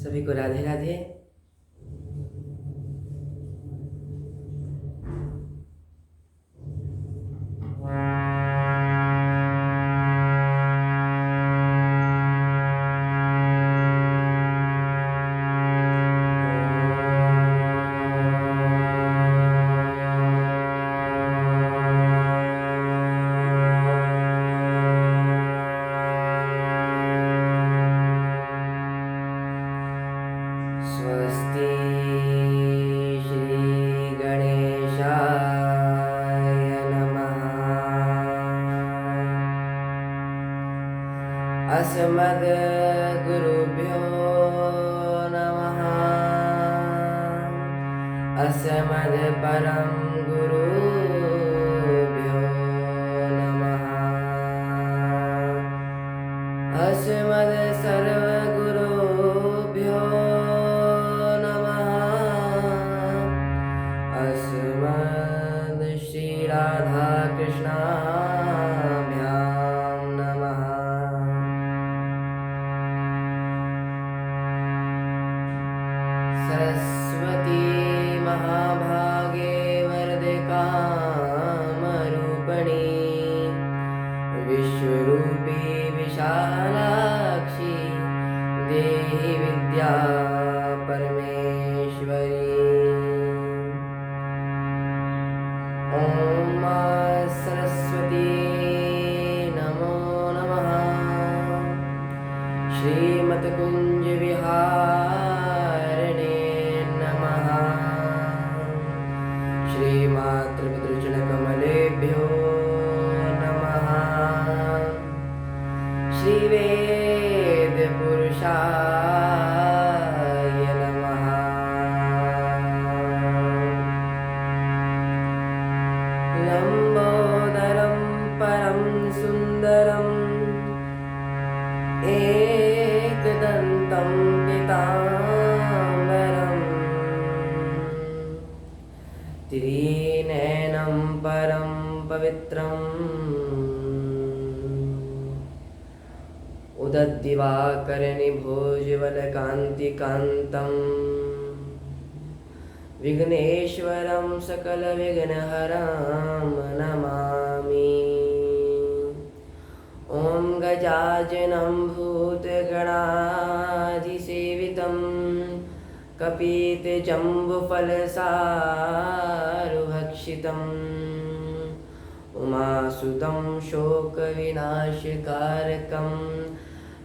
सभी को राधे राधे। स्वस्ति श्री गणेशाय नमः। अस्मद्गुरुभ्यो नमः। अस्मद्परं गुरुभ्यो नमः। अस्मद्सर्वगुरुभ्यो श्रीराधाकृष्णाभ्यां नमः। सरस्वती महाभागे वरदे कामरूपिणी विश्वरूपी विशालाक्षी देहि विद्या परमेश्वरी। ॐ सरस्वती नमो नमः। श्रीमत्कुञ्जविहारिणे नमः। श्रीमातृपितृचरणकमलेभ्यो नमः। श्रीवेदपुरुषाय नमः। लम्बोदरं परं सुन्दरम् एकदन्तं पीताम्बरम् त्रिनयनं परं पवित्रम् उदद्दिवाकरनिभोजवलकान्तिकान्तम् विघ्नेश्वरं सकलविघ्नहरं नमामि। ॐ गजाननं भूतगणाधिसेवितं कपितजम्बुफलसारुभक्षितम् उमासुतं शोकविनाशकारकं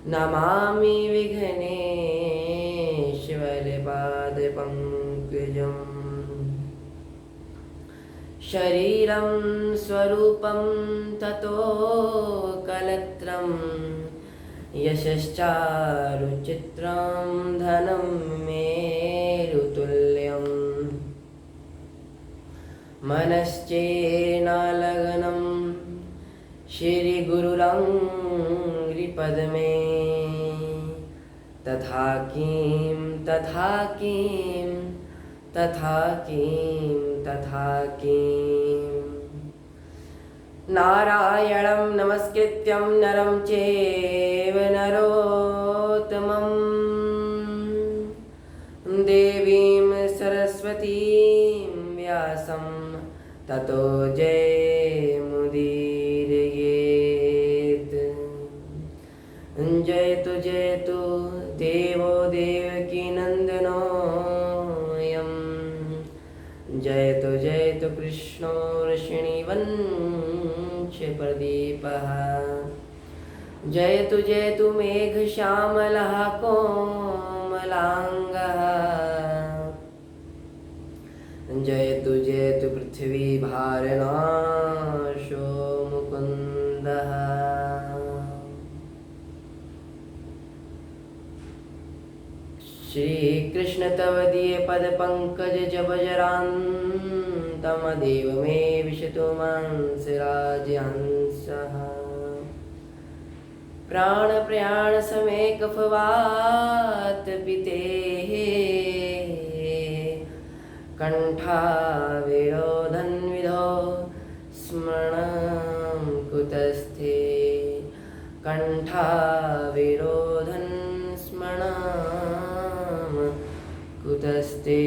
नमामि विघ्नेश्वरपादपङ्कजम्। शरीरं स्वरूपं ततो कलत्रं यशश्चारुचित्रं धनं मेरुतुल्यम्। मनश्चेनालग्नं श्रीगुरुरङ्घ्रिपद्मे तथा किं तथा किं तथा किं तथा किं। नारायणं नमस्कृत्यं नरं चैव नरोत्तमं देवीं सरस्वतीं व्यासं ततो जयमुदीरयेत्। जयतु जयतु देवो देवकीनन्दनोऽयं। जयतु जयतु कृष्णो ऋषिणीवंशप्रदीपः। जयतु जयतु मेघश्यामलः कोमलाङ्गः। जयतु जयतु पृथ्वीभारनाशो मुकुन्दः। श्रीकृष्ण तव दीये पदपङ्कज जब जरान्तमदेव मे विशतु मांसराजहंसः। प्राणप्रयाण समेक फवात पितेः कण्ठाविरोधन्विधो स्मरणं कुतस्थे। कण्ठाविरोधन् स्मरणं कुतस्ते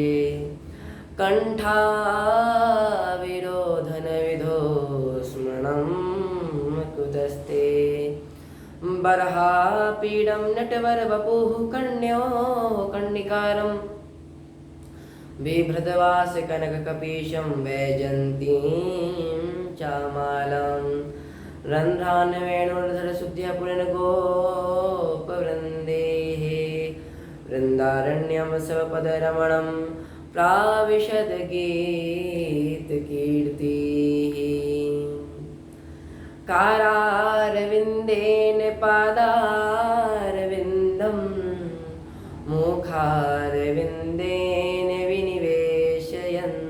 कंठाविरोधनविधो स्मरणं कुतस्ते बर्हापीडं नटवरवपुः कर्ण्यो कर्णिकारं बिभ्रतवासकनककपीशं वैजन्तीं चामालं रन्ध्रान् वेणुर्धरशुद्ध्या पुरनगोपवृन्देः वृन्दारण्यं स्वपदरमणं प्राविशद्गीतकीर्तिः कारारविन्देन पादारविन्दं मुखारविन्देन विनिवेशयन्तं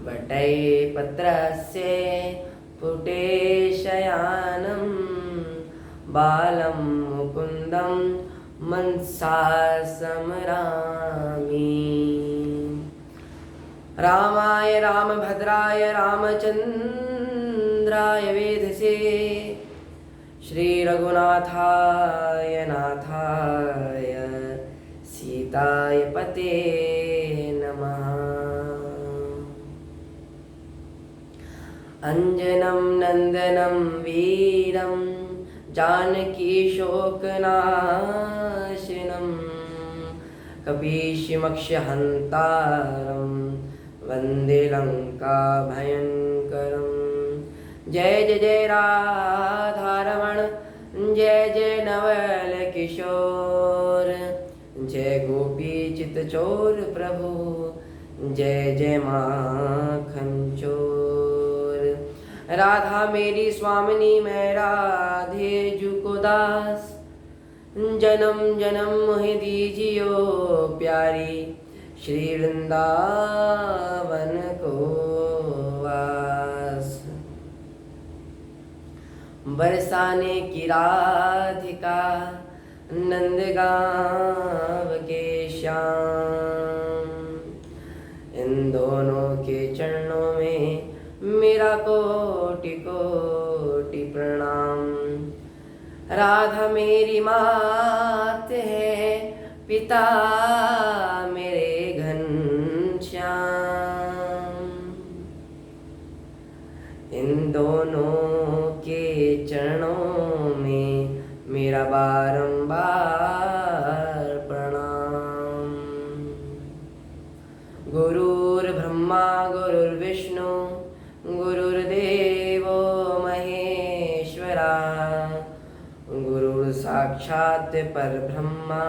वटैपत्रस्य पुटेशयानं बालं मुकुन्दं मनसा स्मरामि। रामाय रामभद्राय रामचन्द्राय वेधसे श्रीरघुनाथाय नाथाय सीताय पते नमः। अंजनं नन्दनं वीरं जानकी शोकनाशनं कपीशिमक्षहन्तारं वन्दे लङ्काभयङ्करं। जय जय जय राधारमण जय जय नवल किशोर जय गोपी चितचोर प्रभु जय जय माखन चोर। राधा मेरी स्वामिनी मैं राधे जू को दास जन्म जन्म मोहि दीजियो प्यारी श्री वृंदावन को वास। बरसाने की राधिका नंदगांव के श्याम इन दोनों के चरणों में मेरा कोटि कोटि प्रणाम। राधा मेरी मात है पिता मेरे घनश्याम इन दोनों के चरणों में मेरा बारंबार प्रणाम। गुरुर्ब्रह्मा गुरुर्विष्णु गुरुर्देवो महेश्वरा गुरुर् साक्षात् परब्रह्मा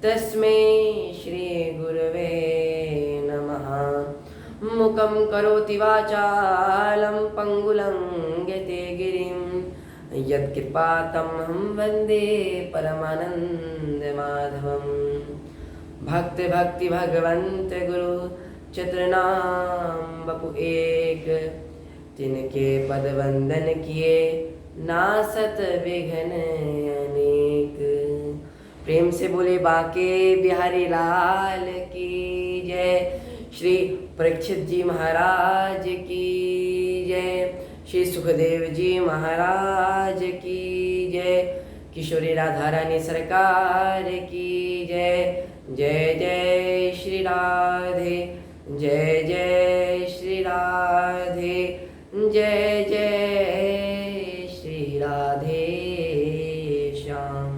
तस्मै श्री गुरवे नमः। मुखं करोति वाचालं पंगुलंघ्यते गिरिं यत्कृपातमहं वन्दे परमानन्दमाधवं। भक्त भक्ति भगवंत गुरु चतुर्नाम बपु एक तिनके पद वंदन किए नासत विघ्न अनेक। प्रेम से बोले बाके बिहारी लाल की जय। श्री परीक्षित जी महाराज की जय। श्री सुखदेव जी महाराज की जय। किशोरी राधा रानी सरकार की जय। जय जय श्री राधे जय जय श्री राधे जय जय श्री राधे श्याम।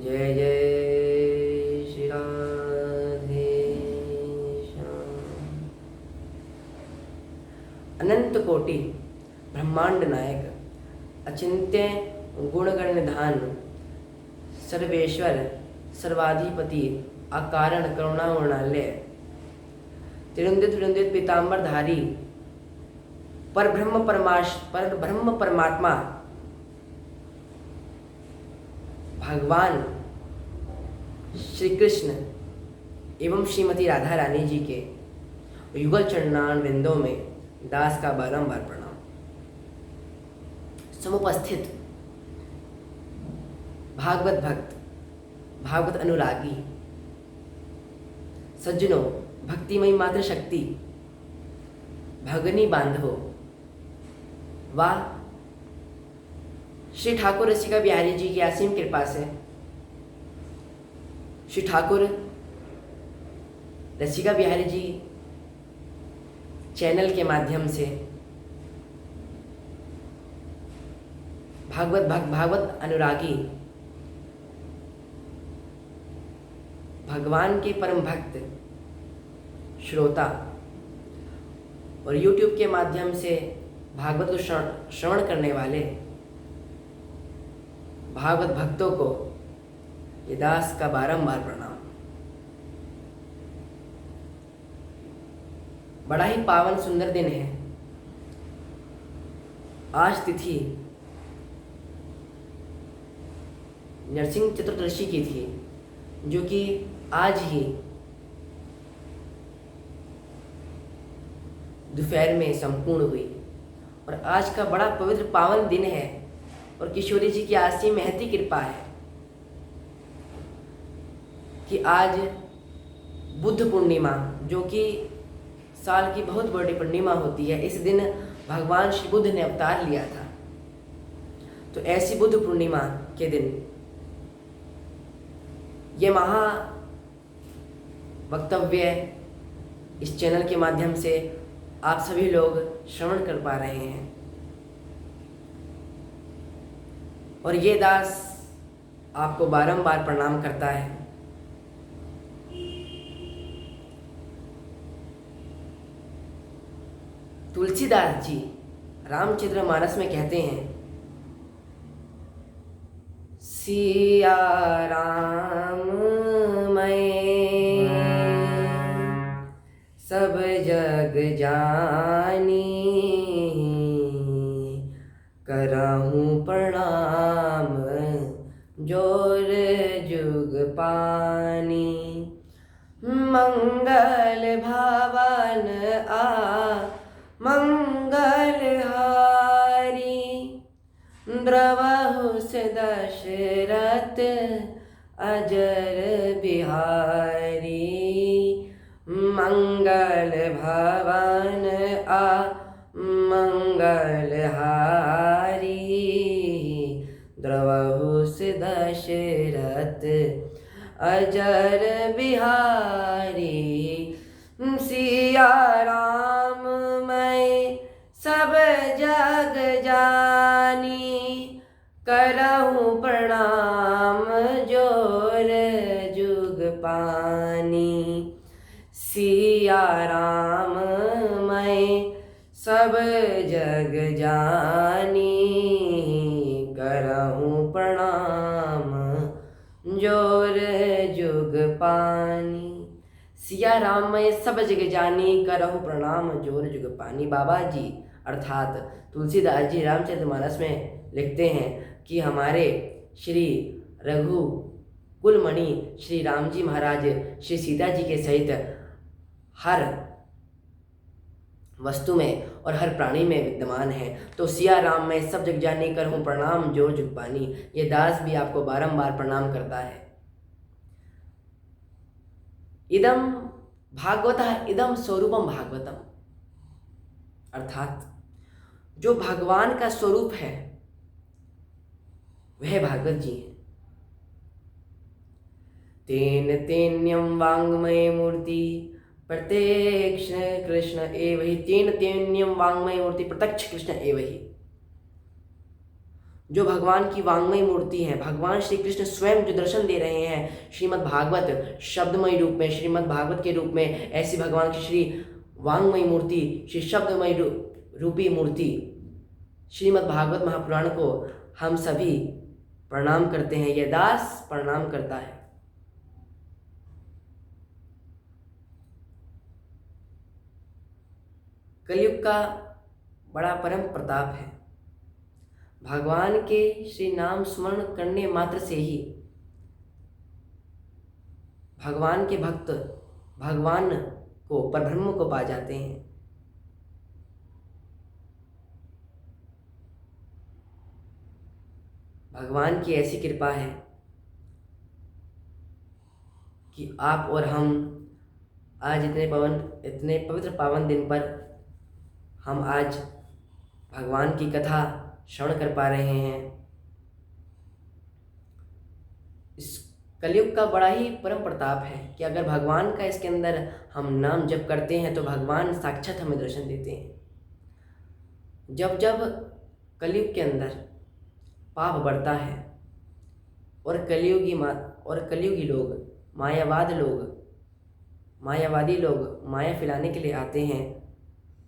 जय जय श्री राधे श्याम। अनंत कोटि ब्रह्मांड नायक अचिंत्य गुणगण निधान सर्वेश्वर सर्वाधिपति अकारण करुणा वर्णालय तिरुंदित विरुंदित पीताम्बरधारी पर ब्रह्म परमात्मा भगवान श्री कृष्ण एवं श्रीमती राधा रानी जी के युगल चरणान विंदों में दास का बारंबार प्रणाम। समुपस्थित भागवत भक्त भागवत अनुरागी सज्जनों भक्तिमयी मात्र शक्ति भगनी बांधवो वाह श्री ठाकुर रसिका बिहारी जी की असीम कृपा से श्री ठाकुर रसिका बिहारी जी चैनल के माध्यम से भागवत अनुरागी भगवान के परम भक्त श्रोता और YouTube के माध्यम से भागवत को श्रवण करने वाले भागवत भक्तों को ये दास का बारंबार प्रणाम। बड़ा ही पावन सुंदर दिन है। आज तिथि नरसिंह चतुर्दशी की थी, जो कि आज ही दोपहर में संपूर्ण हुई। और आज का बड़ा पवित्र पावन दिन है और किशोरी जी की असीम महती कृपा है कि आज बुद्ध पूर्णिमा, जो कि साल की बहुत बड़ी पूर्णिमा होती है, इस दिन भगवान श्री बुद्ध ने अवतार लिया था। तो ऐसी बुद्ध पूर्णिमा के दिन ये महा वक्तव्य इस चैनल के माध्यम से आप सभी लोग श्रवण कर पा रहे हैं। और ये दास आपको बारंबार प्रणाम करता है। तुलसीदास जी रामचरितमानस में कहते हैं, सिया राम मैं सब जग जानी, करहूँ प्रणाम जोर जुग पानी। मंगल भावन मंगल हारी, द्रवहु से दशरथ अजर बिहारी। मंगल भवन मंगल हारी, द्रवहु से दशरथ अजर बिहारी। सिया राम मैं सब जग जानी, करहूँ प्रणाम जोर जुग पानी। सिया राम मैं सब जग जानी, करहूँ प्रणाम जोर जुग पानी। सिया राम मैं सब जग जानी, करहूँ प्रणाम जोर जुग पानी। बाबा जी अर्थात तुलसीदास जी रामचरितमानस में लिखते हैं कि हमारे श्री रघु कुलमणि श्री राम जी महाराज श्री सीता जी के सहित हर वस्तु में और हर प्राणी में विद्यमान है। तो सिया राम मैं सब जग जानी, करहूँ प्रणाम जोर जुग पानी। ये दास भी आपको बारंबार प्रणाम करता है। इदम भागवतः इदम स्वरूपम भागवतम, अर्थात जो भगवान का स्वरूप है वह भागवत जी है। तेन तेन्यम वाङ्मय मूर्ति प्रत्यक्ष कृष्ण एव हि। तेन तेन्यम वाङ्मय मूर्ति प्रत्यक्ष कृष्ण एव ही। जो भगवान की वाङ्मय मूर्ति है, भगवान श्री कृष्ण स्वयं जो दर्शन दे रहे हैं श्रीमद् भागवत शब्दमय रूप में, श्रीमद् भागवत के रूप में, ऐसी भगवान की श्री वाङ्मय मूर्ति, श्री शब्दमय रूपी मूर्ति श्रीमद् भागवत महापुराण को हम सभी प्रणाम करते हैं। यह दास प्रणाम करता है। कलयुग का बड़ा परम प्रताप है। भगवान के श्री नाम स्मरण करने मात्र से ही भगवान के भक्त भगवान को, परब्रह्म को पा जाते हैं। भगवान की ऐसी कृपा है कि आप और हम आज इतने पवित्र पावन दिन पर हम आज भगवान की कथा श्रवण कर पा रहे हैं। इस कलयुग का बड़ा ही परम प्रताप है कि अगर भगवान का इसके अंदर हम नाम जप करते हैं तो भगवान साक्षात हमें दर्शन देते हैं। जब जब कलयुग के अंदर पाप बढ़ता है और कलयुगी लोग मायावादी लोग माया फैलाने के लिए आते हैं,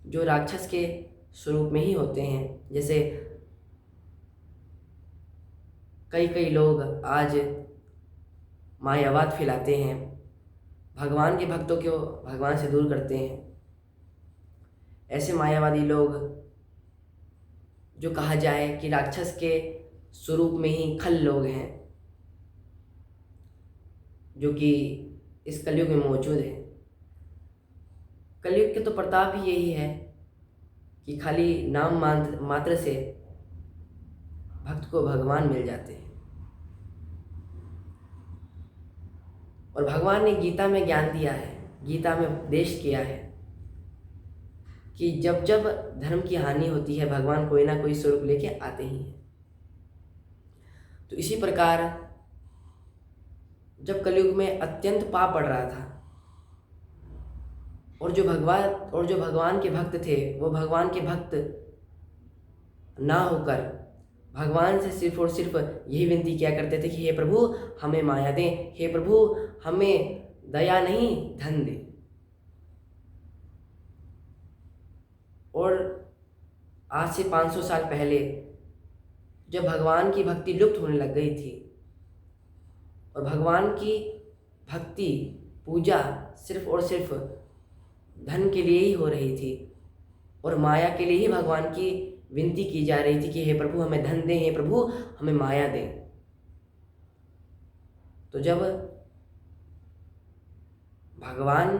जो राक्षस के स्वरूप में ही होते हैं। जैसे कई लोग आज मायावाद फैलाते हैं, भगवान के भक्तों को भगवान से दूर करते हैं। ऐसे मायावादी लोग, जो कहा जाए कि राक्षस के स्वरूप में ही खल लोग हैं, जो कि इस कलयुग में मौजूद है। कलयुग के तो प्रताप ही यही है कि खाली नाम मात्र से भक्त को भगवान मिल जाते हैं। और भगवान ने गीता में ज्ञान दिया है, गीता में उपदेश किया है कि जब जब धर्म की हानि होती है भगवान कोई ना कोई स्वरूप लेके आते ही हैं। तो इसी प्रकार जब कलयुग में अत्यंत पाप बढ़ रहा था और जो भगवान के भक्त थे वो भगवान के भक्त ना होकर भगवान से सिर्फ और सिर्फ यही विनती किया करते थे कि हे प्रभु हमें माया दें, हे प्रभु हमें दया नहीं धन दे। और आज से 500 साल पहले जब भगवान की भक्ति लुप्त होने लग गई थी और भगवान की भक्ति पूजा सिर्फ और सिर्फ धन के लिए ही हो रही थी और माया के लिए ही भगवान की विनती की जा रही थी कि हे प्रभु हमें धन दें, हे प्रभु हमें माया दें। तो जब भगवान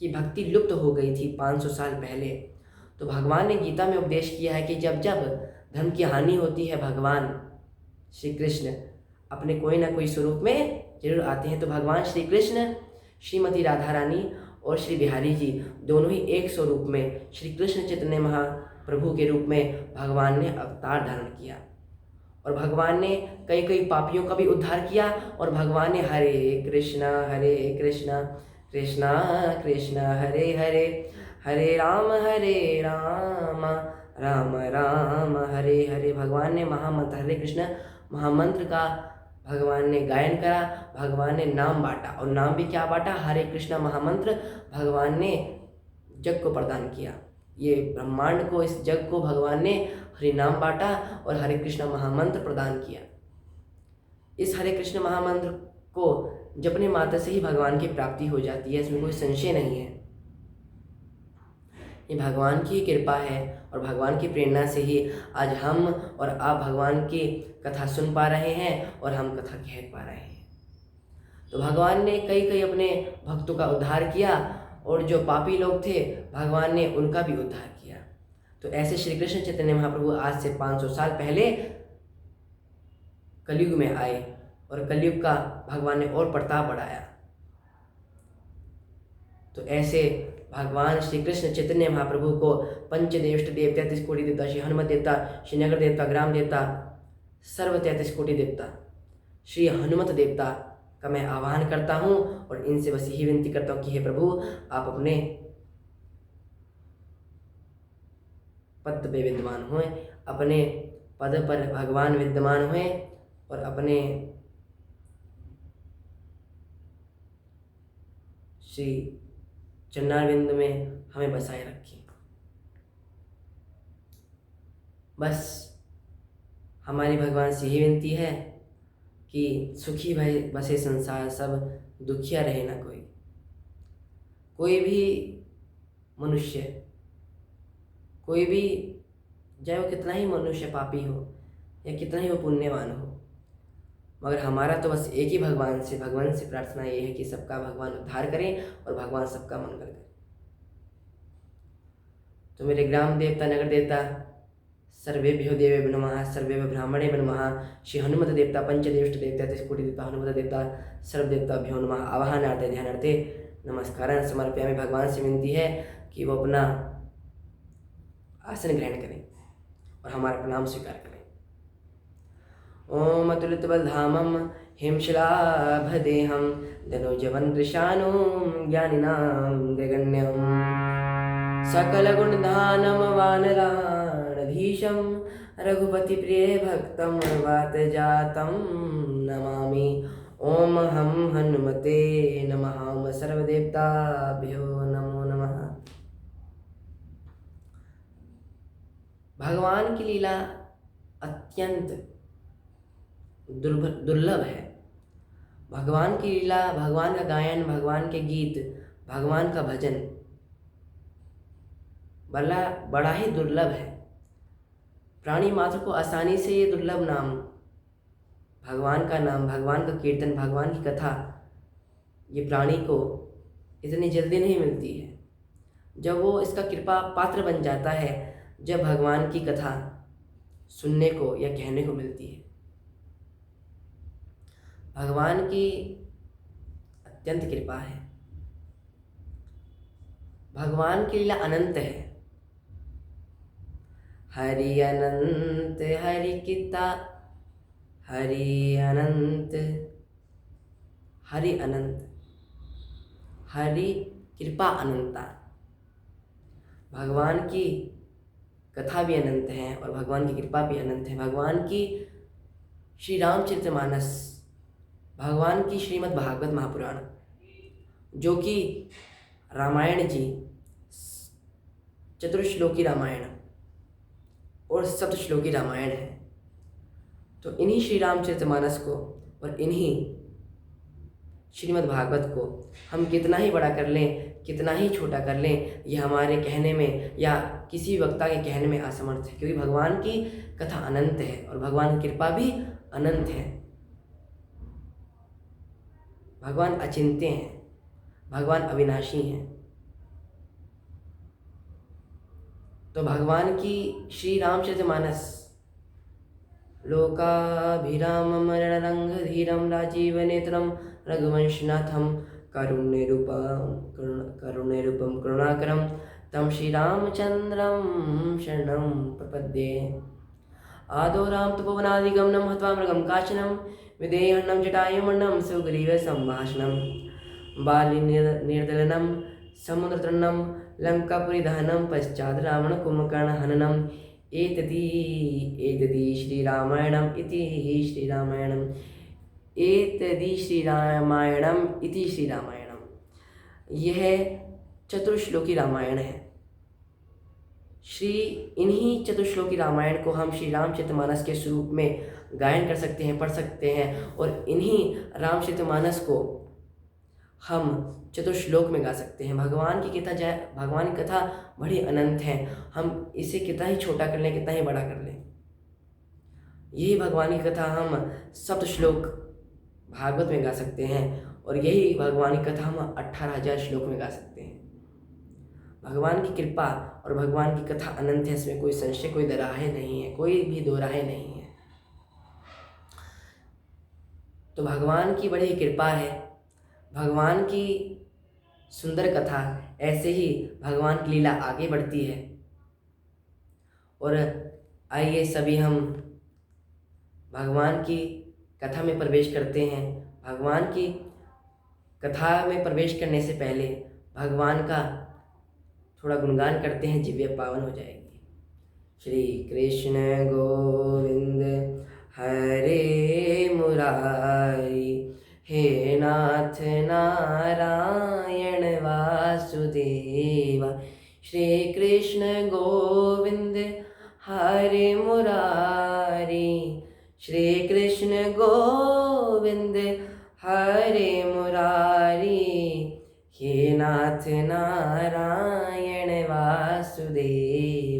की भक्ति लुप्त हो गई थी 500 साल पहले, तो भगवान ने गीता में उपदेश किया है कि जब जब धर्म की हानि होती है भगवान श्री कृष्ण अपने कोई ना कोई स्वरूप में जरूर आते हैं। तो भगवान श्री कृष्ण, श्रीमती राधा रानी और श्री बिहारी जी दोनों ही एक स्वरूप में श्री कृष्ण चैतन्य महाप्रभु के रूप में भगवान ने अवतार धारण किया। और भगवान ने कई पापियों का भी उद्धार किया। और भगवान ने हरे कृष्णा कृष्णा कृष्णा हरे हरे, हरे राम राम राम हरे हरे। भगवान ने महामंत्र हरे कृष्ण महामंत्र का भगवान ने गायन करा, भगवान ने नाम बांटा। और नाम भी क्या बांटा? हरे कृष्णा महामंत्र भगवान ने जग को प्रदान किया। ये ब्रह्मांड को, इस जग को भगवान ने हरि नाम बांटा और हरे कृष्ण महामंत्र प्रदान किया। इस हरे कृष्ण महामंत्र को जपने मात्र से ही भगवान की प्राप्ति हो जाती है, इसमें कोई संशय नहीं है। ये भगवान की कृपा है और भगवान की प्रेरणा से ही आज हम और आप भगवान की कथा सुन पा रहे हैं और हम कथा कह पा रहे हैं। तो भगवान ने कई अपने भक्तों का उद्धार किया और जो पापी लोग थे भगवान ने उनका भी उद्धार किया। तो ऐसे श्री कृष्ण चैतन्य महाप्रभु आज से 500 साल पहले कलयुग में आए और कलयुग का भगवान ने और प्रताप बढ़ाया। तो ऐसे भगवान श्री कृष्ण चैतन्य महाप्रभु को पंचदेव देवता 33 कोटि देवता, श्री हनुमत देवता, श्री नगर देवता, ग्राम देवता, सर्व 33 कोटि देवता, श्री हनुमत देवता का मैं आह्वान करता हूँ और इनसे बस यही विनती करता हूँ कि हे प्रभु आप अपने पद पे विद्यमान हुए, अपने पद पर भगवान विद्यमान हुए और अपने श्री चरणारविंद में हमें बसाए रखें। बस हमारी भगवान से यही विनती है कि सुखी भय बसे संसार सब, दुखिया रहे ना कोई। कोई भी मनुष्य, कोई भी, चाहे वो कितना ही मनुष्य पापी हो या कितना ही वो पुण्यवान हो, मगर हमारा तो बस एक ही भगवान से प्रार्थना ये है कि सबका भगवान उद्धार करें और भगवान सबका मंगल करें। तो मेरे ग्राम देवता, नगर देवता, सर्वेभ्यो देवेभ्यो नमः, सर्वेभ्यो ब्राह्मणेभ्यो नमः, श्री हनुमत देवता, पंचदेव देवता, 33 कोटि देवता, हनुमत देवता, सर्वदेवताभ्यो नमः। आवाहनार्थे ध्यानार्थे नमस्कारं समर्पयामि। भगवान से विनती है कि वो अपना आसन ग्रहण करें और हमारा प्रणाम स्वीकार करें। ओम अतुलितबलधामं हिमशिलाभदेहं धनुजवनकृशानुं ज्ञानिनां गगण्यं सकलगुणधानं वानराणधीशं रघुपतिप्रियभक्तं वातजातं नमामि। ओम हम हनुमते नमः। ओम सर्वदेवताभ्यो नमो नमः। भगवान की लीला अत्यंत दुर्लभ है। भगवान की लीला, भगवान का गायन, भगवान के गीत, भगवान का भजन बड़ा ही दुर्लभ है। प्राणी मात्र को आसानी से ये दुर्लभ नाम, भगवान का नाम, भगवान का कीर्तन, भगवान की कथा, ये प्राणी को इतनी जल्दी नहीं मिलती है। जब वो इसका कृपा पात्र बन जाता है, जब भगवान की कथा सुनने को या कहने को मिलती है। भगवान की अत्यंत कृपा है। भगवान की लीला अनंत है। हरि अनंत हरि किता, हरि अनंत, हरि अनंत, हरि कृपा अनंता। भगवान की कथा भी अनंत है और भगवान की कृपा भी अनंत है। भगवान की श्री रामचरितमानस, भगवान की श्रीमद् भागवत महापुराण, जो कि रामायण जी चतुर्श्लोकी रामायण और सप्तश्लोकी रामायण है, तो इन्हीं श्री रामचरितमानस को और इन्हीं श्रीमद् भागवत को हम कितना ही बड़ा कर लें, कितना ही छोटा कर लें, यह हमारे कहने में या किसी वक्ता के कहने में असमर्थ है, क्योंकि भगवान की कथा अनंत है और भगवान की कृपा भी अनंत है। भगवान अचिंत्य हैं, भगवान अविनाशी हैं। तो भगवान की श्री रामचरितमानस लोकाभिरामं रणरंगधीरं राजीवनेत्रं रघुवंशनाथं कारुण्यरूपं करुणाकरं तं श्रीरामचन्द्रं शरणं प्रपद्ये। आदौ रामतपोवनादिगमनं हत्वा मृगं काचनं विदेहन्नं जटायुमन्नं सुग्रीवसम्भाषणं बालिनिर्दलनं समुद्रतरणं लङ्कापुरीदहनं पश्चात् रावणकुम्भकर्णहननम् एतदी श्रीरामायणम् इति श्रीरामायणम्। यह चतुर्श्लोकी रामायण है। इन्हीं चतुर्श्लोकी रामायण को हम श्री रामचरितमानस के स्वरूप में गायन कर सकते हैं, पढ़ सकते हैं, और इन्हीं रामचरितमानस को हम चतुर्श्लोक में गा सकते हैं। भगवान की कथा बड़ी अनंत है। हम इसे कितना ही छोटा कर लें, कितना ही बड़ा कर लें, यही भगवान की कथा हम सप्तश्लोक भागवत में गा सकते हैं, और यही भगवान की कथा हम 18,000 श्लोक में गा सकते हैं। भगवान की कृपा और भगवान की कथा अनंत है, इसमें कोई संशय, कोई दराहे नहीं है, कोई भी दो राहे नहीं है। तो भगवान की बड़ी कृपा है, भगवान की सुंदर कथा, ऐसे ही भगवान की लीला आगे बढ़ती है। और आइए सभी हम भगवान की कथा में प्रवेश करते हैं। भगवान की कथा में प्रवेश करने से पहले भगवान का थोड़ा गुणगान करते हैं, जिव्या पावन हो जाएगी। श्री कृष्ण गोविंद हरे मुरारी, हे नाथ नारायण वासुदेवा। श्री कृष्ण गोविंद हरे मुरारी, श्री कृष्ण गोविंद हरे मुरारी, हे नाथ नारायण वासुदेव।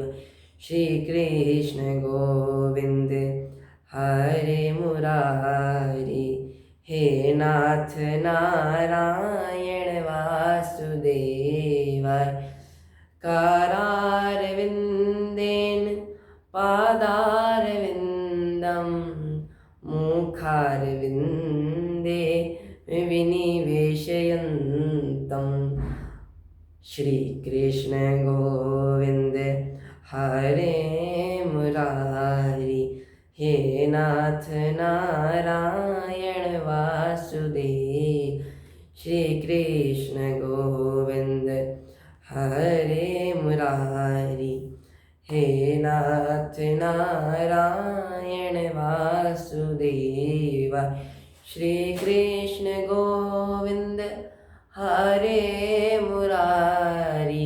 श्री कृष्ण गोविंद हरे मुरारी, हे नाथ नारायण वासुदेव। करारविन्देन पादारविन्दं मुखारविन्दे विनिवेशयन्तं। श्री कृष्ण गोविंद हरे मुरारी, हे नाथ नारायण वासुदेव, श्री कृष्ण गोविंद हरे मुरारी। हे नाथ नारायण वासुदेव, श्री कृष्ण गोविंद हरे मुरारी।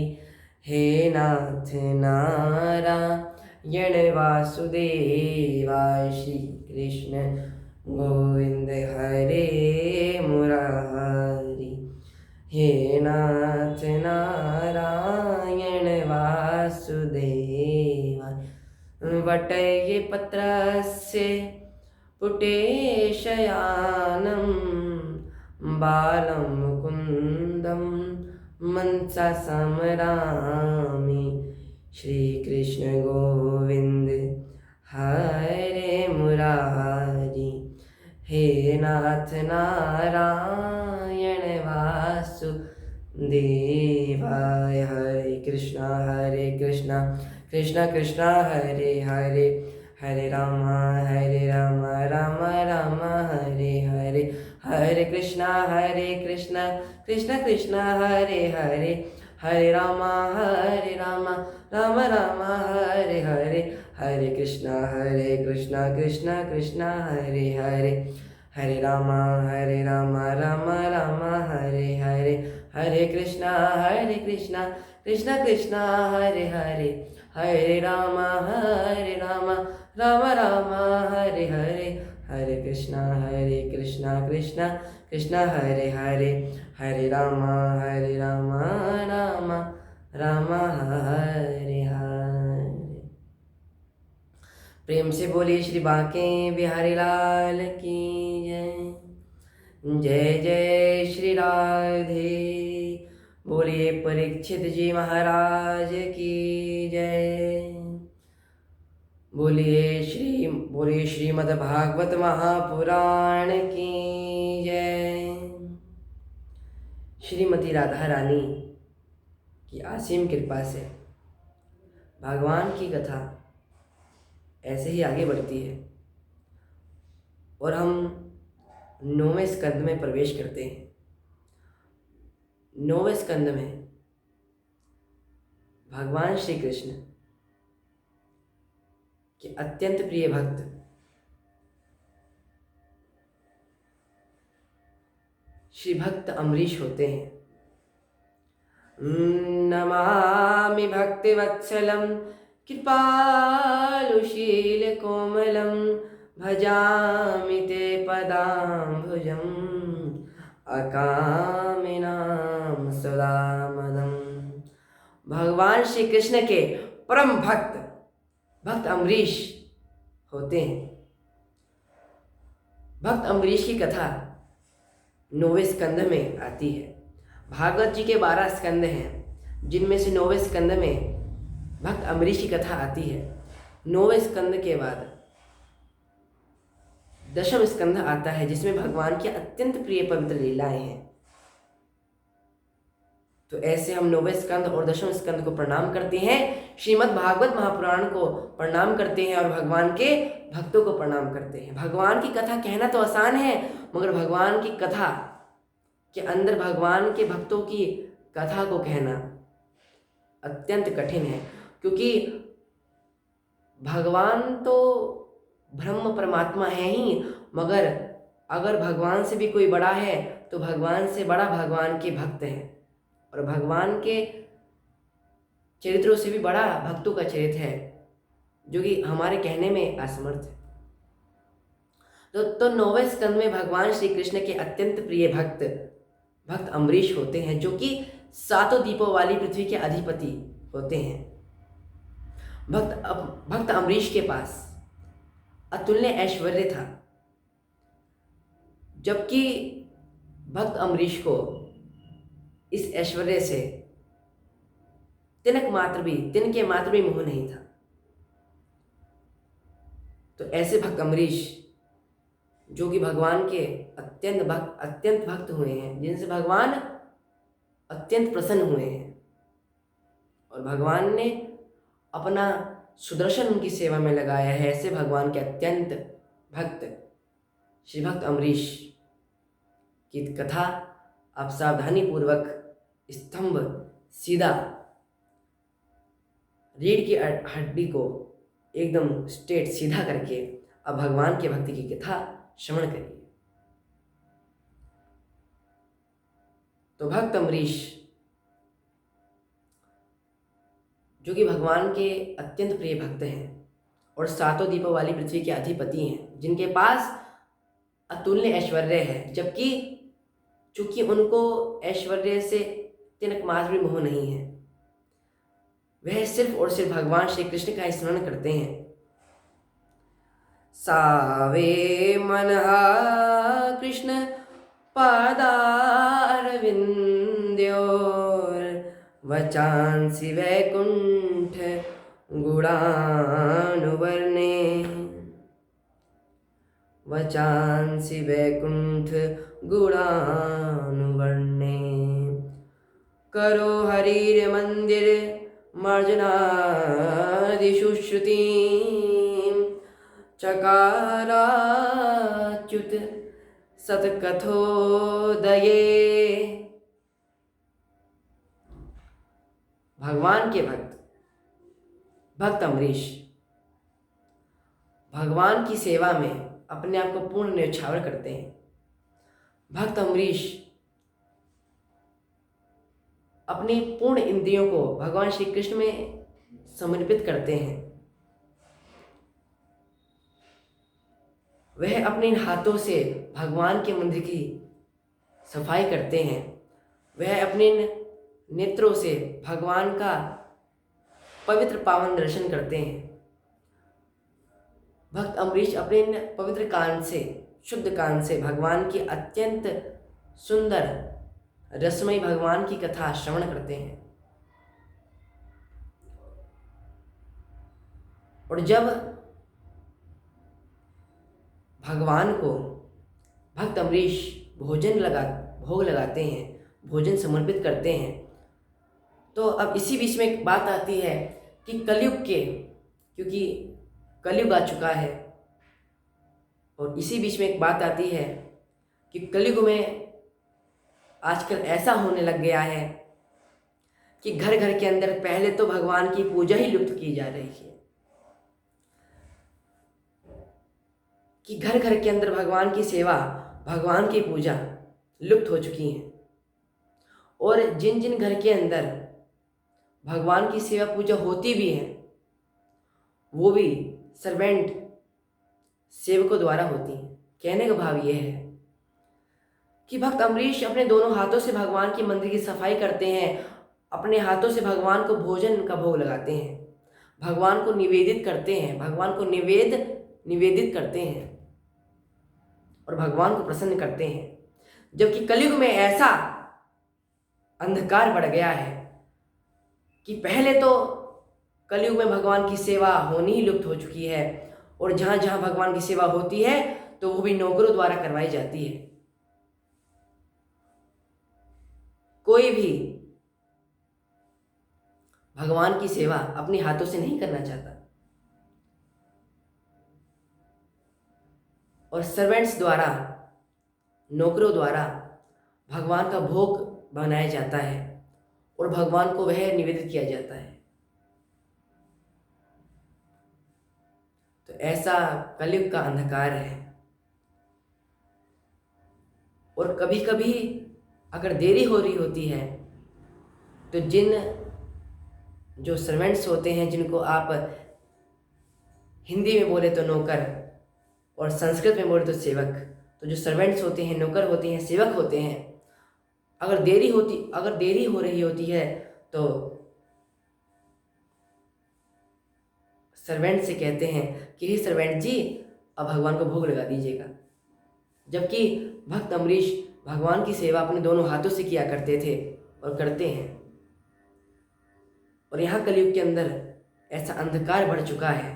हे नाथ नारायण वासुदेवा, श्री कृष्ण गोविंद हरे मुरारी। हे नाथ नारायण वासुदेवा, वटये पत्रस्य पुटेशयानं, बालं मुकुन्दं मनसा स्मरामि। श्रीकृष्ण गोविंद हरे मुरारी। हे नाथ नारायण वासुदेवाय, हरे कृष्णा कृष्ण कृष्ण हरे हरे, हरे राम राम राम हरे हरे, हरे कृष्णा कृष्ण कृष्ण हरे हरे, हरे राम राम राम हरे हरे, हरे कृष्णा कृष्ण कृष्ण हरे हरे, हरे राम राम राम हरे हरे, हरे कृष्णा कृष्ण कृष्ण हरे हरे, हरे राम राम राम हरे हरे, हरे कृष्णा कृष्ण कृष्ण हरे हरे, हरे राम राम राम हरे हरे। प्रेम से बोलिए श्री बांके बिहारी लाल की जय। जय जय श्री राधे। बोलिए परीक्षित जी महाराज की जय। बोलिए श्रीमद् भागवत महापुराण की जय। श्रीमती राधा रानी की असीम कृपा से भगवान की कथा ऐसे ही आगे बढ़ती है और हम 9वें स्कंद में प्रवेश करते हैं। 9वें स्कंद में भगवान श्री कृष्ण के अत्यंत प्रिय भक्त श्री भक्त अम्बरीश होते हैं। नमामि भक्तिवत्सलं कृपालुशील कोमलं, भजामि ते पदाम्बुजम् अकामिनां सदा मदम्। भगवान श्री कृष्ण के परम भक्त अम्बरीश होते हैं। भक्त अम्बरीश की कथा 9वें स्कंद में आती है। भागवत जी के 12 स्कंद हैं, जिनमें से 9वें स्कंद में भक्त अम्बरीश की कथा आती है। 9वें स्कंद के बाद 10वां स्कंद आता है, जिसमें भगवान की अत्यंत प्रिय पवित्र लीलाएं हैं। तो ऐसे हम 9वें स्कंद और 10वें स्कंद को प्रणाम करते हैं, श्रीमद् भागवत महापुराण को प्रणाम करते हैं और भगवान के भक्तों को प्रणाम करते हैं। भगवान की कथा कहना तो आसान है, मगर भगवान की कथा के अंदर भगवान के भक्तों की कथा को कहना अत्यंत कठिन है, क्योंकि भगवान तो ब्रह्म परमात्मा है ही, मगर अगर भगवान से भी कोई बड़ा है तो भगवान से बड़ा भगवान के भक्त हैं, और भगवान के चरित्रों से भी बड़ा भक्तों का चरित्र है, जो कि हमारे कहने में असमर्थ है। तो 9वें स्कंद में भगवान श्री कृष्ण के अत्यंत प्रिय भक्त अम्बरीश होते हैं, जो कि 7 द्वीपों वाली पृथ्वी के अधिपति होते हैं। भक्त अम्बरीश के पास अतुल्य ऐश्वर्य था, जबकि भक्त अम्बरीश को इस ऐश्वर्य से तिनके मात्र भी मोह नहीं था। तो ऐसे भक्त अम्बरीश, जो कि भगवान के अत्यंत भक्त हुए हैं, जिनसे भगवान अत्यंत प्रसन्न हुए हैं, और भगवान ने अपना सुदर्शन उनकी सेवा में लगाया है। ऐसे भगवान के अत्यंत भक्त श्री भक्त अम्बरीश की कथा आप सावधानी पूर्वक स्तंभ सीधा रीढ़ की हड्डी को एकदम स्ट्रेट सीधा करके अब भगवान के भक्ति की कथा श्रवण करिए। तो भक्त अम्बरीश जो कि भगवान के अत्यंत प्रिय भक्त हैं और सातों दीपों वाली पृथ्वी के अधिपति हैं, जिनके पास अतुल्य ऐश्वर्य है, जबकि चूंकि उनको ऐश्वर्य से तिनक मात्र भी मोह नहीं है, वह सिर्फ और सिर्फ भगवान श्री कृष्ण का स्मरण करते हैं। सावे मनहा कृष्ण पादारविंद्योर वचांसि वैकुंठ गुणानुवर्णे वचांसि वैकुंठ गुणानुवर्णे करो हरिर मंदिर मर्जनादिषु श्रुतिं चकाराच्युत सतकथोदये। भगवान के भक्त अम्बरीश भगवान की सेवा में अपने आप को पूर्ण न्यौछावर करते हैं। भक्त अम्बरीश अपनी पूर्ण इंद्रियों को भगवान श्री कृष्ण में समर्पित करते हैं। वह अपने हाथों से भगवान के मंदिर की सफाई करते हैं। वह अपने नेत्रों से भगवान का पवित्र पावन दर्शन करते हैं। भक्त अम्बरीश अपने पवित्र कान से, शुद्ध कान से भगवान की अत्यंत सुंदर रसमयी भगवान की कथा श्रवण करते हैं। और जब भगवान को भक्त अम्बरीश भोग लगाते हैं, भोजन समर्पित करते हैं, तो अब इसी बीच में एक बात आती है कि क्योंकि कलयुग आ चुका है, और इसी बीच में एक बात आती है कि कलयुग में आजकल ऐसा होने लग गया है कि घर घर के अंदर पहले तो भगवान की पूजा ही लुप्त की जा रही है, कि घर घर के अंदर भगवान की सेवा, भगवान की पूजा लुप्त हो चुकी है। और जिन जिन घर के अंदर भगवान की सेवा पूजा होती भी है, वो भी सर्वेंट सेवकों द्वारा होती है। कहने का भाव यह है कि भक्त अम्बरीश अपने दोनों हाथों से भगवान के मंदिर की सफाई करते हैं, अपने हाथों से भगवान को भोजन का भोग लगाते हैं, भगवान को निवेदित करते हैं, भगवान को निवेदित करते हैं और भगवान को प्रसन्न करते हैं। जबकि कलयुग में ऐसा अंधकार बढ़ गया है कि पहले तो कलयुग में भगवान की सेवा होनी ही लुप्त हो चुकी है, और जहाँ जहाँ भगवान की सेवा होती है तो वो भी नौकरों द्वारा करवाई जाती है। कोई भी भगवान की सेवा अपने हाथों से नहीं करना चाहता, और सर्वेंट्स द्वारा, नौकरों द्वारा भगवान का भोग बनाया जाता है और भगवान को वह निवेदित किया जाता है। तो ऐसा कलयुग का अंधकार है। और कभी कभी अगर देरी हो रही होती है तो जो सर्वेंट्स होते हैं, जिनको आप हिंदी में बोले तो नौकर और संस्कृत में बोले तो सेवक, तो जो सर्वेंट्स होते हैं, नौकर होते हैं, सेवक होते हैं, अगर देरी हो रही होती है तो सर्वेंट से कहते हैं कि हे सर्वेंट जी, अब भगवान को भोग लगा दीजिएगा। जबकि भक्त अम्बरीश भगवान की सेवा अपने दोनों हाथों से किया करते थे और करते हैं। और यहाँ कलयुग के अंदर ऐसा अंधकार बढ़ चुका है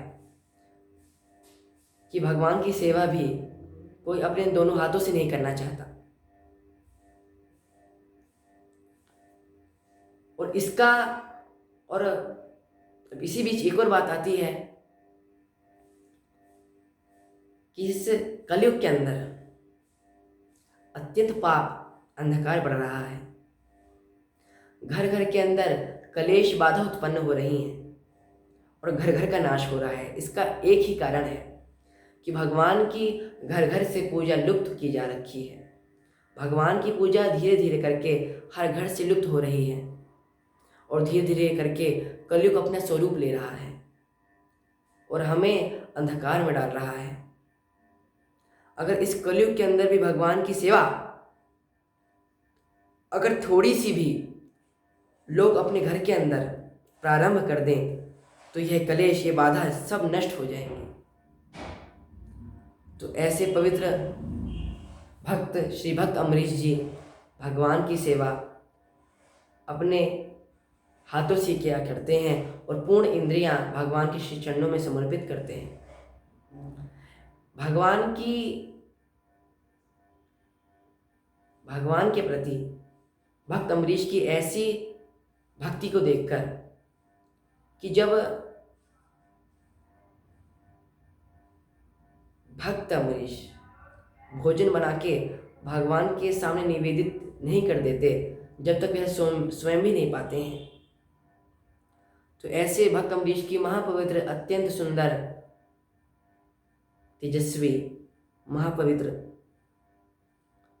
कि भगवान की सेवा भी कोई अपने दोनों हाथों से नहीं करना चाहता। और अब इसी बीच एक और बात आती है कि इस कलयुग के अंदर अत्यंत पाप अंधकार बढ़ रहा है। घर घर के अंदर कलेश बाधा उत्पन्न हो रही हैं और घर घर का नाश हो रहा है। इसका एक ही कारण है कि भगवान की घर घर से पूजा लुप्त की जा रखी है। भगवान की पूजा धीरे धीरे करके हर घर से लुप्त हो रही है और धीरे धीरे करके कलयुग अपना स्वरूप ले रहा है और हमें अंधकार में डाल रहा है। अगर इस कलयुग के अंदर भी भगवान की सेवा अगर थोड़ी सी भी लोग अपने घर के अंदर प्रारंभ कर दें तो यह कलेश, ये बाधा सब नष्ट हो जाएंगे। तो ऐसे पवित्र भक्त श्री भक्त अम्बरीश जी भगवान की सेवा अपने हाथों से किया करते हैं और पूर्ण इंद्रियां भगवान के श्री चरणों में समर्पित करते हैं। भगवान के प्रति भक्त अम्बरीश की ऐसी भक्ति को देखकर कि जब भक्त अम्बरीश भोजन बना के भगवान के सामने निवेदित नहीं कर देते जब तक वह स्वयं भी नहीं पाते हैं, तो ऐसे भक्त अम्बरीश की महापवित्र, अत्यंत सुंदर, तेजस्वी, महापवित्र